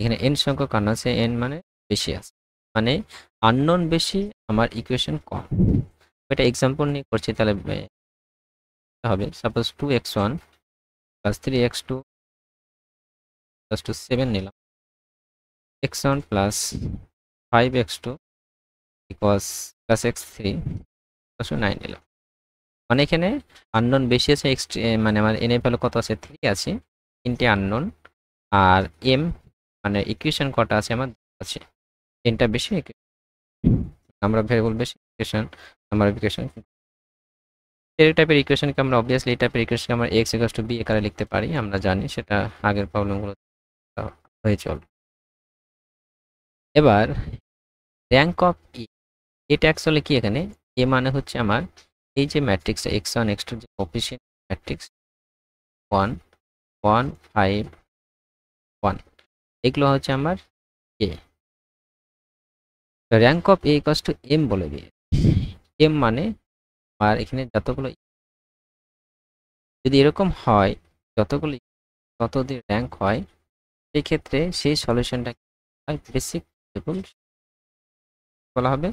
এখানে N সংখ্যক আন আছে, N মানে বেশি আছে, মানে আননোন বেশি, আমার ইকুয়েশন কম। এটা এক্সাম্পল নিয়ে করছি, তাহলে হবে suppose 2x1 plus 3x2 plus 7 নিলাম, x1 plus 5x2 equals plus x3 plus 9 নিলাম। মানে এখানে আননোন বেশি আছে, মানে আমার এন এর ভ্যালু কত আছে? 3 আছে, 3টে আননোন। আর এম মানে ইকুয়েশন কটা আছে? আমার আছে, এনটা বেশি, আমরা ভেরিয়েবল বেশি, ইকুয়েশন নাম্বার অফ ইকুয়েশন। এই টাইপের ইকুয়েশনকে আমরা অবভিয়াসলি এই টাইপের ইকুয়েশনকে আমরা x ইকুয়ালস টু b আকারে লিখতে পারি, আমরা জানি সেটা আগের প্রবলেমগুলো হয়ে চলবে। এবার র্যাঙ্ক অফ ই, এটা অ্যাকচুয়ালি কি? এখানে এ মানে হচ্ছে আমার এই যে ম্যাট্রিক্স x1 x2 যে কোএফিশিয়েন্ট ম্যাট্রিক্স 1 1 5 1, এগুলো হচ্ছে আমার A. Rank of A equals to M বলে দিয়ে, এম মানে আর এখানে যতগুলো, যদি এরকম হয় যতগুলো তত যদি র্যাঙ্ক হয়, সেই ক্ষেত্রে সেই সলিউশনটা বেসিক ফিজিবল বলা হবে,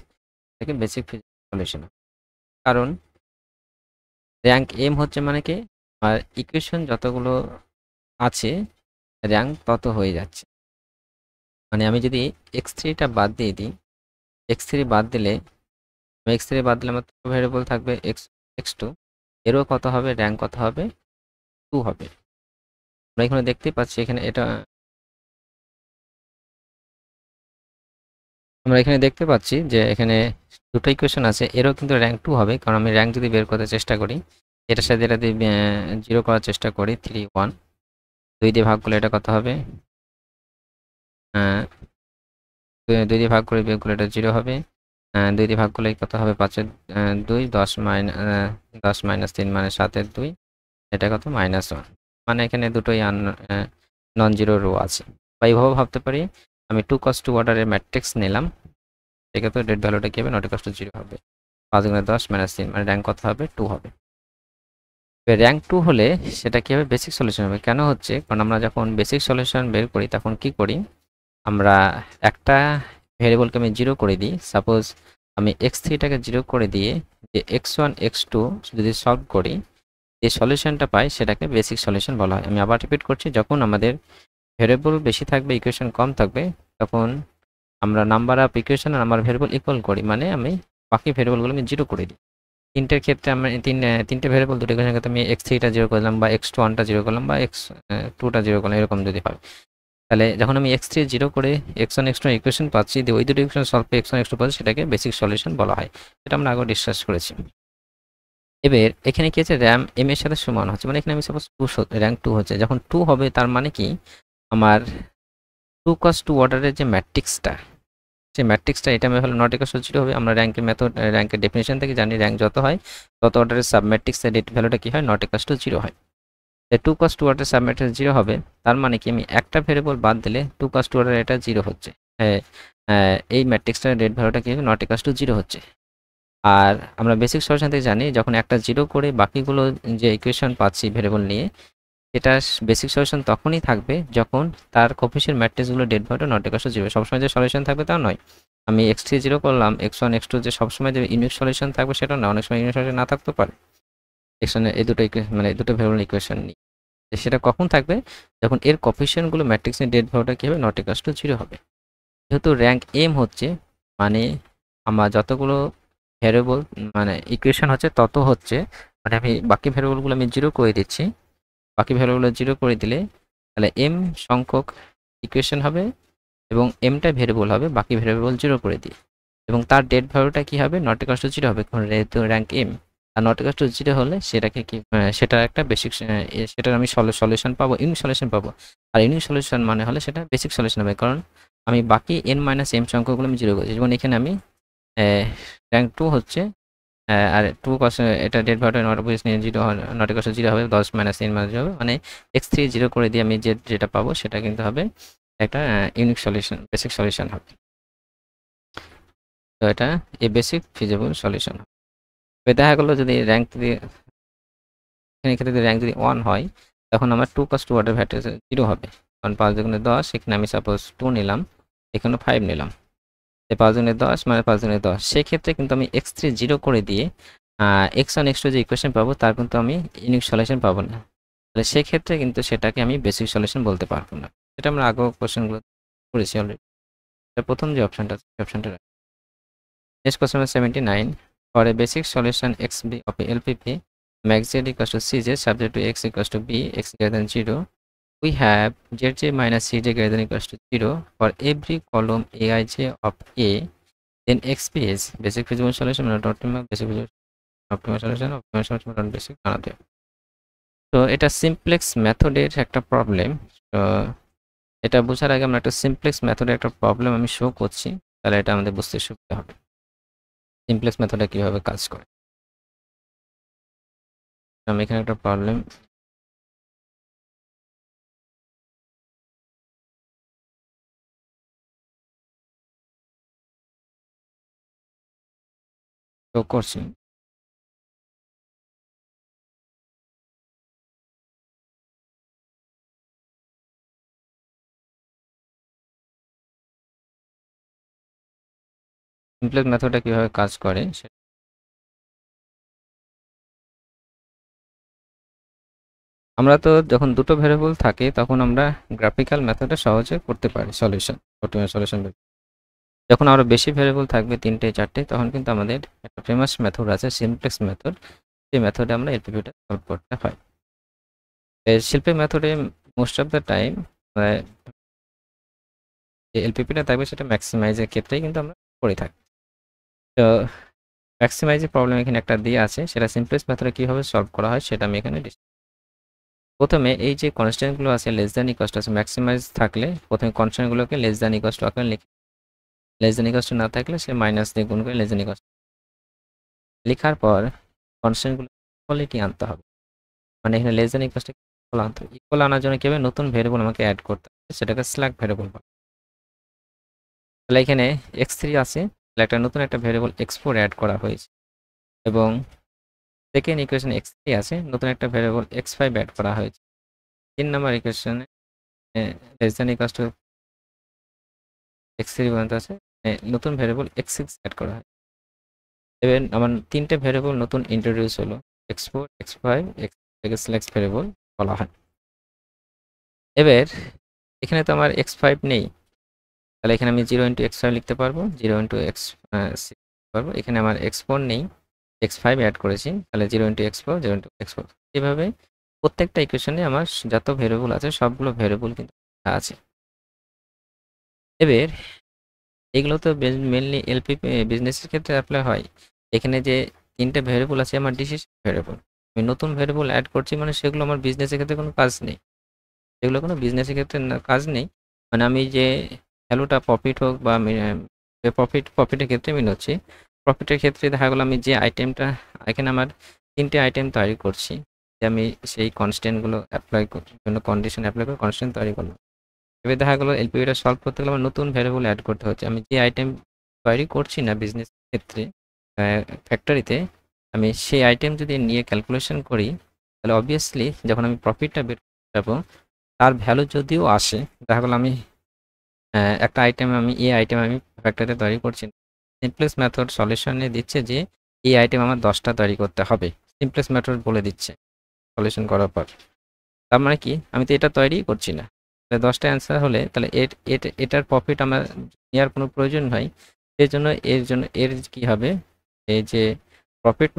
এটাকে বেসিক ফিজিবল সলিউশন। কারণ র্যাঙ্ক এম হচ্ছে মানে কি, আর ইকুয়েশন যতগুলো আছে র্যাঙ্ক তত হয়ে যাচ্ছে। মানে আমি যদি x3টা বাদ দিয়ে দিই, x3 বাদ দিলে আমার ভেরিয়েবল থাকবে x2, এরও কত হবে? র্যাঙ্ক কত হবে? 2 হবে। আমরা এখানে দেখতে পাচ্ছি, এখানে এটা আমরা এখানে দেখতে পাচ্ছি যে এখানে দুটো ইকুয়েশন আছে, এরও কিন্তু র্যাঙ্ক 2 হবে। কারণ আমি র্যাঙ্ক যদি বের করতে চেষ্টা করি, এটার সাথে এটা দিয়ে 0 করার চেষ্টা করি, 3 1, 2 দিয়ে ভাগ করলে এটা কত হবে? 2 দিয়ে ভাগ করে বিয়োগ করলে এটা 0 হবে। 2 দিয়ে ভাগ করলে কত হবে? 5 2, 10 মাইনাস 3 মানে 7 2, এটা কত? -1। মানে এখানে দুটোই নন জিরো রো আছে। বা এইভাবে ভাবতে পারি, আমি 2 cos 2 অর্ডারের ম্যাট্রিক্স নিলাম, সেক্ষেত্রে ডেট ভ্যালুটা কি হবে? নট ইকুয়াল টু 0 হবে। 5 গুণে 10 মাইনাস 3 মানে র্যাঙ্ক কত হবে? 2 হবে। র্যাঙ্ক 2 হলে সেটা কি হবে? বেসিক সলিউশন হবে। কেন হচ্ছে? কারণ আমরা যখন বেসিক সলিউশন বের করি তখন কি করি, আমরা একটা ভেরিয়েবলকে আমি 0 করে দিই। সাপোজ আমি x3টাকে 0 করে দিয়ে যে x1 x2 যদি সলভ করি, যে সলিউশনটা পাই সেটাকে বেসিক সলিউশন বলা হয়। আমি আবার রিপিট করছি, যখন আমাদের ভেরিয়েবল বেশি থাকবে, ইকুয়েশন কম থাকবে, তখন আমরা নাম্বার অফ ইকুয়েশন আর নাম্বার ভেরিয়েবল ইকুয়াল করি, মানে আমি বাকি ভেরিয়েবলগুলো আমি 0 করে দিই। তিনটের ক্ষেত্রে আমরা তিনটে ভেরিয়েবল, দুটো ইকুয়েশনের ক্ষেত্রে আমি x3টা 0 করলাম, বা x1টা 0 করলাম, বা x2টা 0 করলাম, এরকম যদি হয়, তাহলে যখন আমি x3 0 করে x1 x2 ইকুয়েশন পাচ্ছি, ওই দুটো ইকুয়েশন সলভ করে x1 x2 পাচ্ছি, সেটাকে বেসিক সলিউশন বলা হয়। এটা আমরা আগে ডিসকাস করেছি। এবার এখানে কি আছে? র্যাম এম এর সাথে সমান হচ্ছে, মানে এখানে আমি সাপোজ 2 র্যাঙ্ক 2 হচ্ছে, যখন 2 হবে তার মানে কি, আমার 2 cos 2 অর্ডারের যে ম্যাট্রিক্সটা, সেই ম্যাট্রিক্সটা এটা হলো নট ইকুয়াল টু 0 হবে। আমরা র্যাঙ্কের মেথড, র্যাঙ্কের ডেফিনিশন থেকে জানি, র্যাঙ্ক যত হয় তত অর্ডারের সাবম্যাট্রিক্সের ডেট ভ্যালুটা কি হয়? নট ইকুয়াল টু 0 হয়। 2 cos 2 অর্ডারের সাবম্যাট্রিক্স 0 হবে, তার মানে কি, আমি একটা ভেরিয়েবল বাদ দিলে 2 cos 2 অর্ডারের এটা 0 হচ্ছে। এই ম্যাট্রিক্সটার ডেট ভ্যালুটা কি হবে? নট ইকুয়াল টু 0 হচ্ছে। আর আমরা বেসিক সলিউশন থেকে জানি, যখন একটা 0 করে বাকিগুলো যে ইকুয়েশন পাচ্ছি ভেরিয়েবল নিয়ে, এটা বেসিক সলিউশন তখনই থাকবে যখন তার কোফিশিয়েন্ট ম্যাট্রিক্সগুলো det value not equal to 0 সবসময় যে সলিউশন থাকবে তা নয়। আমি x3 0 করলাম, x1 x2 যে সবসময় যে ইউনিক সলিউশন থাকবে সেটা না, অনেক সময় ইউনিক সলিউশন না থাকতে পারে। এখানে এই দুটো মানে দুটো ভ্যারিয়েবল ইকুয়েশন নিই, সেটা কখন থাকবে যখন এর কোফিশিয়েন্টগুলো ম্যাট্রিক্সের ডেড ভ্যালুটা কি হবে, নট ইকুয়াল টু 0 হবে। যেহেতু র্যাঙ্ক m হচ্ছে মানে আমার যতগুলো ভ্যারিয়েবল মানে ইকুয়েশন হচ্ছে তত হচ্ছে, মানে আমি বাকি ভ্যারিয়েবলগুলো আমি 0 করে দিচ্ছি। বাকি ভ্যালুগুলো 0 করে দিলে তাহলে m সংখ্যক ইকুয়েশন হবে এবং mটা ভ্যারিয়েবল হবে, বাকি ভ্যারিয়েবল 0 করে দিই এবং তার ডেট ভ্যালুটা কি হবে, নট ইকুয়াল টু 0 হবে, কারণ যেহেতু rank m। Are not equal to 0 হলে সেটাকে কি সেটা একটা বেসিক, সেটার আমি সলিউশন পাবো, ইউনিক সলিউশন পাবো। আর ইউনিক সলিউশন মানে হলে সেটা বেসিক সলিউশন হবে, কারণ আমি বাকি n মাইনাস m সংখ্যাগুলো আমি 0 করেছি। যেমন এখানে আমি র্যাঙ্ক 2 হচ্ছে আর 2 এটা ডেট ভ্যালুটা not obviously 0 not equal to 0 হবে, 10 মাইনাস n মাইনাস হবে, মানে x3 0 করে দিয়ে আমি যেটা পাবো সেটা কিন্তু হবে একটা ইউনিক সলিউশন, বেসিক সলিউশন হবে। তো এটা এই বেসিক ফিজিবল সলিউশন হবে। দেখা গেলো যদি র্যাঙ্ক ক্ষেত্রে র্যাঙ্ক যদি 1 হয় তখন আমার 2 cos 2 অর্ডার ভ্যালু 0 হবে, কারণ 5 দুগুণে 10, এখানে আমি সাপোজ 2 নিলাম, এখানে 5 নিলাম, 5 দুগুণে 10 মানে 5 দুগুণে 10। সেক্ষেত্রে কিন্তু আমি x3 0 করে দিয়ে x1 x2 যে ইকুয়েশন পাবো তার কিন্তু আমি ইউনিক সলিউশন পাবো না, তাহলে সেক্ষেত্রে কিন্তু সেটাকে আমি বেসিক সলিউশন বলতে পারবো না। এটা আমরা আগেও কোশ্চেনগুলো করেছি অলরেডি। প্রথম যে অপশনটা অপশনটা next question 79, for a basic solution xb of a LPP max z equals to cz subject to x equals to b, x greater than 0, we have zj minus cj greater than equals to 0 for every column aij of a, then xp is basic feasible solution not optimal, basic feasible optimal solution, optimal solution not basic, another. তো এটা simplex মেথডের একটা problem. তো এটা বোঝার আগে আমরা একটা সিমপ্লেক্স মেথডের একটা প্রবলেম আমি শো করছি, তাহলে এটা আমাদের বুঝতে সুবিধা হবে সিমপ্লেক্স মেথডে কিভাবে কাজ করে। আমি এখানে একটা প্রবলেম শো করছি। সিমপ্লেক্স মেথডে কিভাবে কাজ করে আমরা তো যখন দুটো ভেরিয়েবল থাকে তখন আমরা গ্রাফিক্যাল মেথডে সহজে করতে পারি সলিউশন, অপটিমাল সলিউশন। যখন আরো বেশি ভেরিয়েবল থাকবে 3টে 4টে তখন কিন্তু আমাদের একটা ফেমাস মেথড আছে সিমপ্লেক্স মেথড, সেই মেথডে আমরা এলপিপিটা সলভ করতে হয়। এই শিল্পের মেথডে মোস্ট অফ দ্য টাইম যে এলপিপিটা থাকবে সেটা ম্যাক্সিমাইজের ক্ষেত্রেই কিন্তু আমরা করে থাকি। তো ম্যাক্সিমাইজের প্রবলেম এখানে একটা দিয়ে আছে, সেটা সিমপ্লেক্স মেথডে কীভাবে সলভ করা হয় সেটা আমি এখানে প্রথমে এই যে কনস্ট্যান্টগুলো আছে লেস দ্যান ইকুয়াল টু আছে, ম্যাক্সিমাইজ থাকলে প্রথমে কনস্ট্যান্টগুলোকে লেস দ্যান ইকুয়াল টু আকারে লিখি, লেস দ্যান ইকুয়াল টু না থাকলে সে মাইনাস দিয়ে গুণ করে লেস দ্যান ইকুয়াল লেখার পর কনস্ট্যান্টগুলো ইকুয়ালিটি আনতে হবে, মানে এখানে less than equal to equal আনতে হবে। ইকুয়াল আনার জন্য কীভাবে নতুন ভেরিয়েবল আমাকে অ্যাড করতে হবে, সেটাকে স্ল্যাক ভেরিয়েবল বলে। তাহলে এখানে x3 আছে, তাহলে একটা নতুন একটা ভেরিয়েবল x4 অ্যাড করা হয়েছে এবং সেকেন্ড ইকুয়েশন x3 আছে, নতুন একটা ভেরিয়েবল x5 অ্যাড করা হয়েছে। 3 নম্বর ইকুয়েশনে less than equal to x3 পর্যন্ত আছে, নতুন ভেরিয়েবল x6 অ্যাড করা হয়। এবার আমার 3টে ভেরিয়েবল নতুন ইন্ট্রোডিউস হলো, x4 x5 x select variable বলা হয়। এবার এখানে তো আমার x5 নেই, তাহলে এখানে আমি 0 ইন্টু x5 লিখতে পারবো, 0 ইন্টু x6 পারবো। এখানে আমার x4 নেই, x5 অ্যাড করেছি, তাহলে 0 ইন্টু x4 0 ইন্টু x4। এভাবে প্রত্যেকটা ইকুয়েশনে আমার যত ভেরিয়েবল আছে সবগুলো ভেরিয়েবল কিন্তু আছে। এবার এগুলো তো মেনলি এলপিপি বিজনেসের ক্ষেত্রে অ্যাপ্লাই হয়। এখানে যে 3টে ভেরিয়েবল আছে আমার ডিসিশন ভেরিয়েবল, আমি নতুন ভেরিয়েবল অ্যাড করছি, মানে সেগুলো আমার বিজনেসের ক্ষেত্রে কোনো কাজ নেই, সেগুলো কোনো বিজনেসের ক্ষেত্রে কাজ নেই। মানে আমি যে ভ্যালুটা প্রফিট হোক বা প্রফিটের ক্ষেত্রে মিন হচ্ছে, প্রফিটের ক্ষেত্রে দেখা গেলো আমি যে আইটেমটা এখানে আমার 3টে আইটেম তৈরি করছি, যে আমি সেই কনস্ট্যান্টগুলো অ্যাপ্লাই জন্য কন্ডিশন অ্যাপ্লাই করে কনস্ট্যান্ট তৈরি করলাম। এবার দেখা গেলো এলপিপিটা সলভ করতে গেলে আমার নতুন ভ্যারিয়েবল অ্যাড করতে হচ্ছে। আমি যে আইটেম তৈরি করছি না বিজনেস ক্ষেত্রে ফ্যাক্টরিতে, আমি সেই আইটেম যদি নিয়ে ক্যালকুলেশন করি তাহলে অবভিয়াসলি যখন আমি প্রফিটটা বের যাব, তার ভ্যালু যদিও আসে, দেখা গেল আমি একটা আইটেম আমি ফ্যাক্টরিতে তৈরি করছি, সিম্পলেস্ট মেথড সলিউশনে দিচ্ছে যে এই আইটেম আমার 10টা তৈরি করতে হবে, সিম্পলেস্ট মেথড বলে দিচ্ছে সলিউশন করার পর। তার মানে কি, আমি তো এটা তৈরি করছি না, 10টা অ্যান্সার হলে তাহলে এটার প্রফিট আমার নেওয়ার কোনো প্রয়োজন নাই। এর কি হবে, এই যে প্রফিট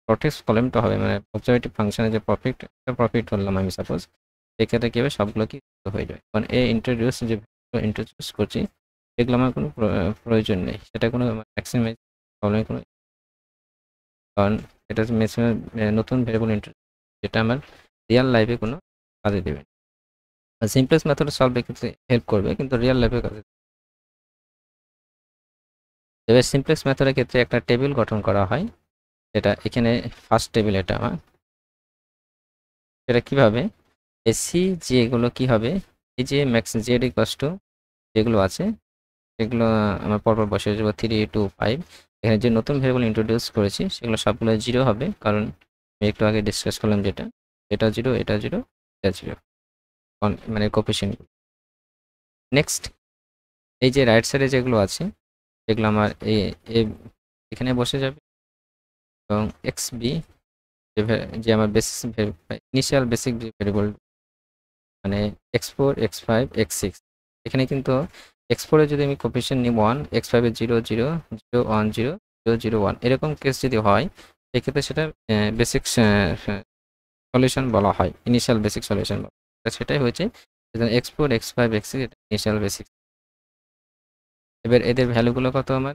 প্রফিট কলামটা হবে, মানে অবজারভেটিভ ফাংশনে যে প্রফিট ধরলাম আমি সাপোজ, এক্ষেত্রে কি হবে, সবগুলো কি হয়ে যাবে। কারণ ইন্ট্রোডিউস করছি এগুলো আমার কোনো প্রয়োজন নেই, সেটা কোনো ম্যাক্সিমাইজ প্রবলেম কোনো, কারণ এটা হচ্ছে ম্যাক্সিমাম নতুন ভেরিয়েবল ইন্ট্রোডিউস, যেটা আমার রিয়েল লাইফে কোনো কাজে দেবে। সিম্পলেস্ট মেথড সলভে ক্ষেত্রে হেল্প করবে, কিন্তু রিয়েল লাইফে কাজে। তবে সিম্পলেস্ট মেথডের ক্ষেত্রে একটা টেবিল গঠন করা হয়, যেটা এখানে ফার্স্ট টেবিল, এটা আমার সেটা কীভাবে, এসি যেগুলো কি হবে, এই যে ম্যাক্স জেড ইকুয়ালস টু যেগুলো আছে সেগুলো আমার পরপর বসে যাবো 3 2 5। এখানে যে নতুন ভেরিয়েবল ইন্ট্রোডিউস করেছি সেগুলো সবগুলো 0 হবে, কারণ আমি একটু আগে ডিসকাস করলাম যেটা, এটা 0, এটা 0, এটা 0, মানে কোফিশিয়েন্টগুলো। নেক্সট, এই যে রাইট সাইডে যেগুলো আছে সেগুলো আমার এখানে বসে যাবে, এবং এক্স বি যে আমার ইনিশিয়াল বেসিক ভেরিয়েবল, মানে x4 x5 x6, এখানে কিন্তু x4 যদি আমি কোফিশিয়েন্ট নিই 1, x5 এ 0 0 0 1 0 0 0 1, এরকম কেস যদি হয় সেক্ষেত্রে সেটা বেসিক সলিউশন বলা হয়, ইনিশিয়াল বেসিক সলিউশন বলা হয়। সেটাই হয়েছে x4 x5 x6 initial basic. এবার এদের ভ্যালুগুলো কত, আমার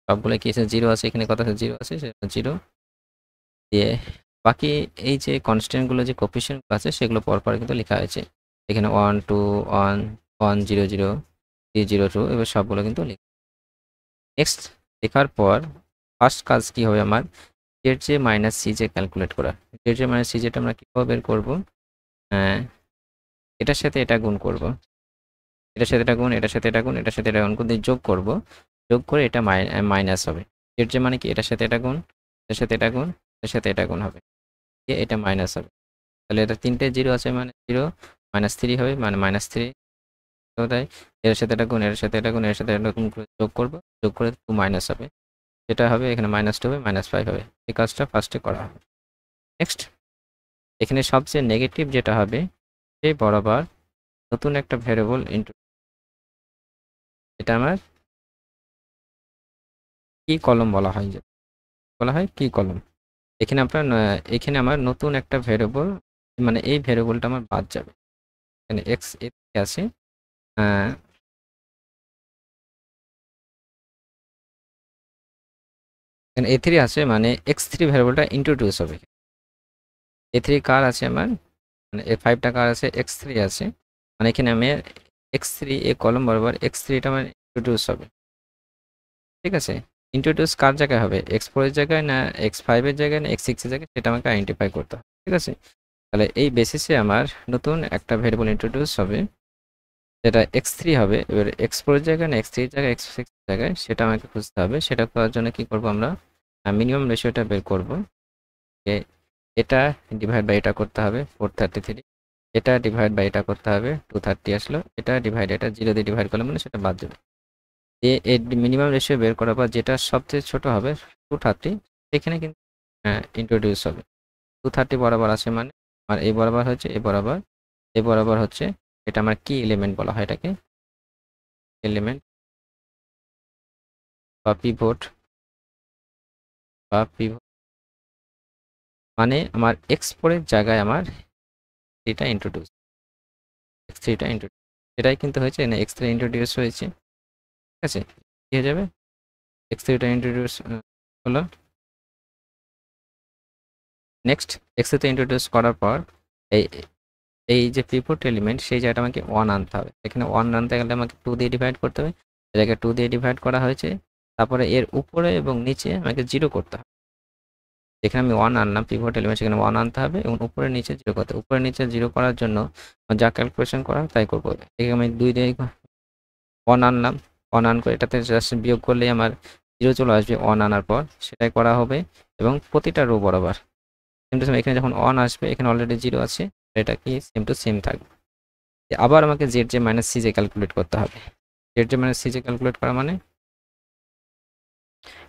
সবগুলো কি আছে, 0 আছে, এখানে কত আছে, 0 আছে, সেটা 0 দিয়ে বাকি এই যে কনস্ট্যান্টগুলো যে কোফিশিয়েন্টগুলো আছে সেগুলো পরপর কিন্তু লেখা হয়েছে, এখানে 1 2 1 1 0 0 3 0 2, এবার সবগুলো কিন্তু লেখা। নেক্সট, লেখার পর ফার্স্ট কাজ কি হবে আমার, Z J minus C J calculate করা। জেড জে মাইনাস সি জেটা আমরা কীভাবে বের করবো, এটার সাথে এটা গুণ করব, এটার সাথে এটা গুণ, এটার সাথে এটা গুণ, এটার সাথে এটা গুণ করে যোগ করব, যোগ করে এটা মাইনাস হবে। জেড জে মানে কি, এটার সাথে এটা গুণ, এটার সাথে এটা গুণ, এটার সাথে এটা গুণ হবে, এটা মাইনাস হবে। তাহলে এটা 3টে 0 আছে, মানে 0 -3 হবে, মানে -3 তাই এর সাথে এটা গুণ, এর সাথে এটা গুণ, এর সাথে এটা গুণ করে যোগ করব, যোগ করে 2 মাইনাস হবে, যেটা হবে এখানে -2 হবে, -5 হবে। এই কাজটা ফার্স্টে করা হবে। নেক্সট, এখানে সবচেয়ে নেগেটিভ যেটা হবে, সেই বরাবর নতুন একটা ভেরিয়েবল এটা আমার কি কলম বলা হয়, কি কলম। এখানে আমার নতুন একটা ভেরিয়েবল, মানে এই ভেরিয়েবলটা আমার বাদ যাবে, এখানে এক্স আছে, এখানে a3 আছে, মানে x3 ভেরিয়েবলটা ইন্ট্রোডিউস হবে। a3 কার আছে আমার, মানে a5টা কার আছে, x3 আছে, মানে এখানে আমি x3 এ কলম বরাবর x3টা মানে ইন্ট্রোডিউস হবে। ঠিক আছে, ইন্ট্রোডিউস কার জায়গায় হবে, x4 এর জায়গায় না x5 এর জায়গায় না x6 এর জায়গায়, সেটা আমাকে আইডেন্টিফাই করতে হবে। ঠিক আছে, তাহলে এই বেসিসে আমার নতুন একটা ভেরিয়েবল ইন্ট্রোডিউস হবে, যেটা x3 হবে। এবার x4 এর জায়গায় না x3 এর জায়গায় x6 এর জায়গায়, সেটা আমাকে খুঁজতে হবে। সেটা করার জন্য কি করব, আমরা মিনিমাম রেশিওটা বের করব, এটা ডিভাইড বাই এটা করতে হবে 433, এটা ডিভাইড বাই এটা করতে হবে 230 আসলো, এটা ডিভাইড, এটা 0 দিয়ে ডিভাইড করলে মানে সেটা বাদ যাবে। এর মিনিমাম রেশিও বের করার পর যেটা সবচেয়ে ছোট হবে 230, এখানে কিন্তু ইন্ট্রোডিউস হবে। 230 বরাবর আছে, মানে আর এই বরাবর হচ্ছে, এই বরাবর হচ্ছে, এটা আমার কি এলিমেন্ট বলা হয়, এটাকে এলিমেন্ট বা পিভট, মানে আমার x4 এর জায়গায় আমার এটা ইন্ট্রোডিউস, x3টা ইন্ট্রোডিউস, এটাই কিন্তু হয়েছে না, x3 ইন্ট্রোডিউস হয়েছে। ঠিক আছে, কি হয়ে যাবে, x3টা ইন্ট্রোডিউস হলো। নেক্সট, x3তে ইন্ট্রোডিউস করার পর এই এই যে পিভট এলিমেন্ট, সেই জায়গাটা আমাকে 1 আনতে হবে। এখানে 1 আনতে গেলে আমাকে 2 দিয়ে ডিভাইড করতে হবে, এটাকে 2 দিয়ে ডিভাইড করা হয়েছে, তারপরে এর উপরে এবং নিচে আমাকে 0 করতে হবে। এখানে আমি 1 আনলাম পিভট এলিমেন্ট, সেখানে 1 আনতে হবে এবং উপরে নিচে 0 করতে হবে। উপরে নিচে 0 করার জন্য যা ক্যালকুলেশন করা তাই করবো। এখানে আমি 2 দিয়ে 1 আনলাম, 1 আন করে এটাতে জাস্ট বিয়োগ করলেই আমার 0 চলে আসবে 1 আনার পর, সেটাই করা হবে। এবং প্রতিটা রো বরাবর কিন্তু এখানে যখন 1 আসবে, এখানে অলরেডি 0 আছে, এটা কি সেম টু সেম থাকবে। আবার আমাকে Z J minus C J calculate করতে হবে। Z J minus C J calculate করা মানে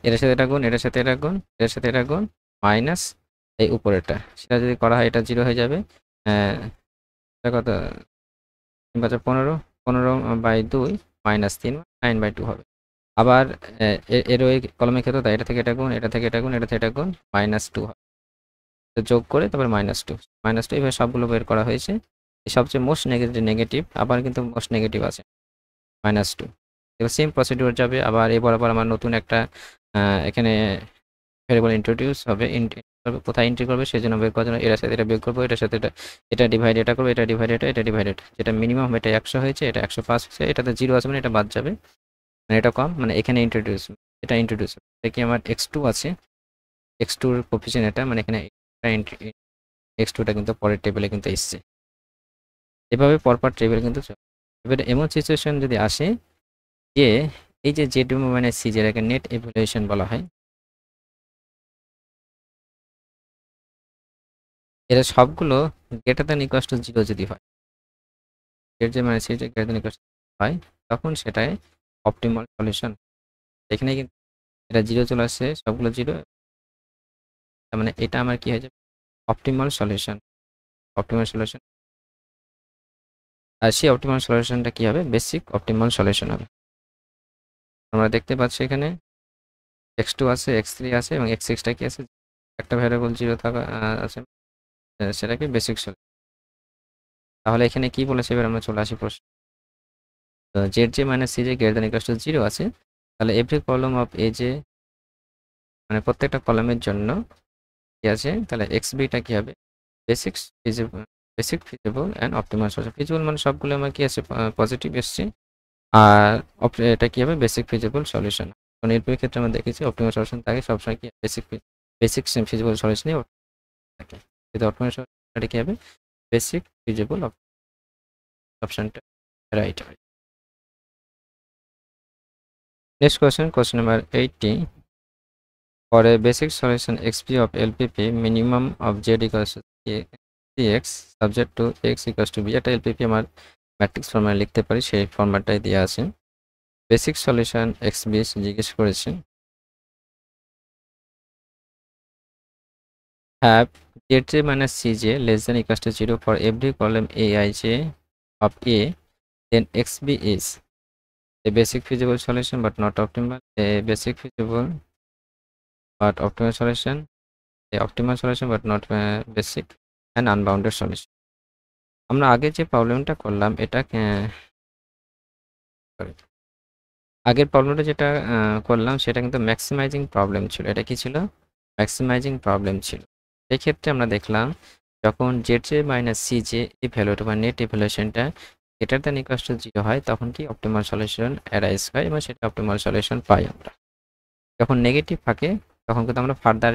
এটার সাথে এটা গুণ, এটার সাথে এটা গুণ, এটার সাথে এটা গুণ, মাইনাস এই উপরেরটা, সেটা যদি করা হয় এটা 0 হয়ে যাবে। এটা কত, 3×15, 15/2 -3 9/2 হবে। আবার এর ওই কলমের ক্ষেত্রে তাই এটা থেকে এটা গুণ, এটা থেকে এটা গুণ, এটা থেকে এটা গুণ, -2 হবে। তো যোগ করে তারপর -2 এভাবে সবগুলো বের করা হয়েছে। সবচেয়ে মোস্ট নেগেটিভ আবার কিন্তু মোস্ট নেগেটিভ আছে -2। এবার সেম প্রসিডিউর যাবে। আবার এই বরাবর আমার নতুন একটা এখানে ভেরিয়েবল ইন্ট্রোডিউস হবে। কোথায় এন্ট্রি করবে সেজন্য বের করার জন্য এটার সাথে এটা বের করবো, এটার সাথে এটা ডিভাইড এটা করবো, এটা ডিভাইড এটা ডিভাইড এটা, যেটা মিনিমাম এটা 100 হয়েছে, এটা 105 হয়েছে, এটাতে 0 আছে মানে এটা বাদ যাবে, মানে এটা কম, মানে এখানে ইন্ট্রোডিউস, এটা ইন্ট্রোডিউস এটা কি আমার x2 আছে, x2 এর কোফিশিয়েন্ট এটা, মানে এখানে x2টা কিন্তু পরের টেবিলে কিন্তু এসছে। এভাবে পরপর টেবিল কিন্তু এবারে এমন সিচুয়েশন যদি আসে যে এই যে জেড মানে সি, যেটাকে নেট ইভ্যালুয়েশন বলা হয়, এরা সবগুলো গ্রেটার দ্যান ইকুয়ালস টু 0 যদি হয়, এর যে মানে সি যে গ্রেটার দ্যান ইকুয়ালস হয়, তখন সেটাই অপটিমাল সলিউশন। এখানে কিন্তু এটা 0 চলে আসছে, সবগুলো 0, তার মানে এটা আমার কি হয়ে যাবে অপটিমাল সলিউশন। অপটিমাল সলিউশন, আর সেই অপটিমাল সলিউশনটা কি হবে, বেসিক অপটিমাল সলিউশন হবে। আমরা দেখতে পাচ্ছি এখানে x2 আছে, x3 আছে এবং x6টা কি আছে, একটা ভ্যারিয়েবল 0 থাকা আছে, সেটাকে বেসিক সলিউশন। তাহলে এখানে কি বলেছে, এবার আমরা চলে আসি প্রশ্ন। তো Z J minus C J greater than equals to 0 আছে, তাহলে every column of A J, মানে প্রত্যেকটা কলামের জন্য কি আছে, তাহলে এক্স বিটা কি হবে, basic feasible and optimal solution. Feasible মানে সবগুলো আমার কি আছে পজিটিভ এসছে, আর এটা কি হবে বেসিক ফিজিবল সলিউশন। কারণ এর ক্ষেত্রে আমরা দেখেছি অপটিমাল সলিউশন থাকে সবসময় কি বেসিক ফিজিবল সলিউশনই থাকে, কিন্তু অপটিমাল সলিউশনটা কি হবে বেসিক ফিজিবল, অপশনটা রাইট হয়। Next question number 80. For a basic solution xp of LPP, minimum of z equals to cx, subject to x equals to b, এটা LPP আমার ম্যাট্রিক্স ফর্মে লিখতে পারি, সেই ফরম্যাটটাই দেওয়া আছে। বেসিক সলিউশন xb জিজ্ঞেস করেছে। Have zj minus cj less than equals to 0 for every column aij of a, then xb is a basic feasible solution but not optimal, a basic feasible but optimal solution, a optimal solution but not basic, and unbounded solution. আমরা আগে যে প্রবলেমটা করলাম এটা আগের প্রবলেমটা যেটা করলাম সেটা কিন্তু ম্যাক্সিমাইজিং প্রবলেম ছিল। এটা কি ছিল, ম্যাক্সিমাইজিং প্রবলেম ছিল। সেক্ষেত্রে আমরা দেখলাম যখন Z J minus C J এই ভ্যালুটা বা নেট ইভ্যালুয়েশনটা গ্রেটার দ্যান ইকুয়ালস টু 0 হয়, তখন কি অপটিমাল সলিউশন অ্যারাইজ হয় এবং সেটা অপটিমাল সলিউশন পাই আমরা। যখন নেগেটিভ থাকে তখন কিন্তু আমরা ফার্দার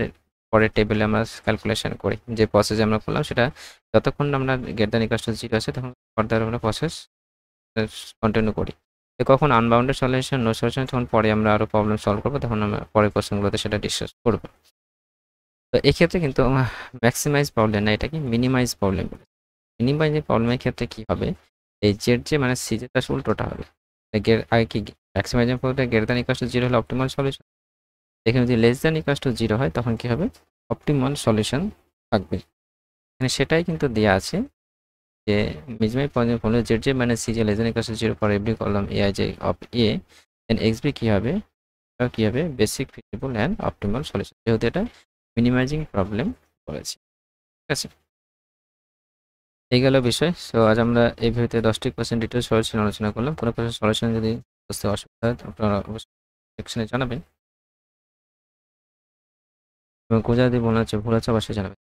পরের টেবিলে আমরা ক্যালকুলেশন করি, যে প্রসেস আমরা করলাম সেটা যতক্ষণ আমরা গ্রেটার দ্যান ইকুয়ালস টু 0 আছে তখন ফার্দার আমরা প্রসেস কন্টিনিউ করি। কখন আনবাউন্ডেড সলিউশন নো সলিউশন, তখন পরে আমরা আরও প্রবলেম সলভ করবো, তখন আমরা পরের কোশ্চেনগুলোতে সেটা ডিসকাস করবো। তো এক্ষেত্রে কিন্তু ম্যাক্সিমাইজ প্রবলেম না, এটা কি মিনিমাইজ প্রবলেম। মিনিমাইজ প্রবলেমের ক্ষেত্রে কি হবে, এই জেড যে মানে সি জে তার উল্টোটা হবে। আগে কি ম্যাক্সিমাইজিং প্রবলেমটা গ্রেটার দ্যান ইকুয়ালস টু 0 হলে অপটিমাল সলিউশন, এখানে যদি লেস দ্যান ইকুয়ালস টু 0 হয় তখন কি হবে অপটিমাল সলিউশন থাকবে। এখানে সেটাই কিন্তু দেওয়া আছে যে মিনিমাইজ প্রবলেম হলো জেড জে মানে C J less than equals to 0 for every column A I J of A, then X B কি হবে, কি হবে basic feasible and optimal solution, যেহেতু এটা মিনিমাইজিং প্রবলেম বলেছি। ঠিক আছে, এই গেল বিষয়। সো আজ আমরা এই ভিডিওতে 10টি কোশ্চেন ডিটেল সলিউশন আলোচনা করলাম। কোনো কোশ্চেন সলিউশন যদি বুঝতে অসুবিধা হয় আপনারা অবশ্যই সেকশনে জানাবেন, এবং কোথাও যদি মনে হচ্ছে ভুল আছে অবশ্যই জানাবেন।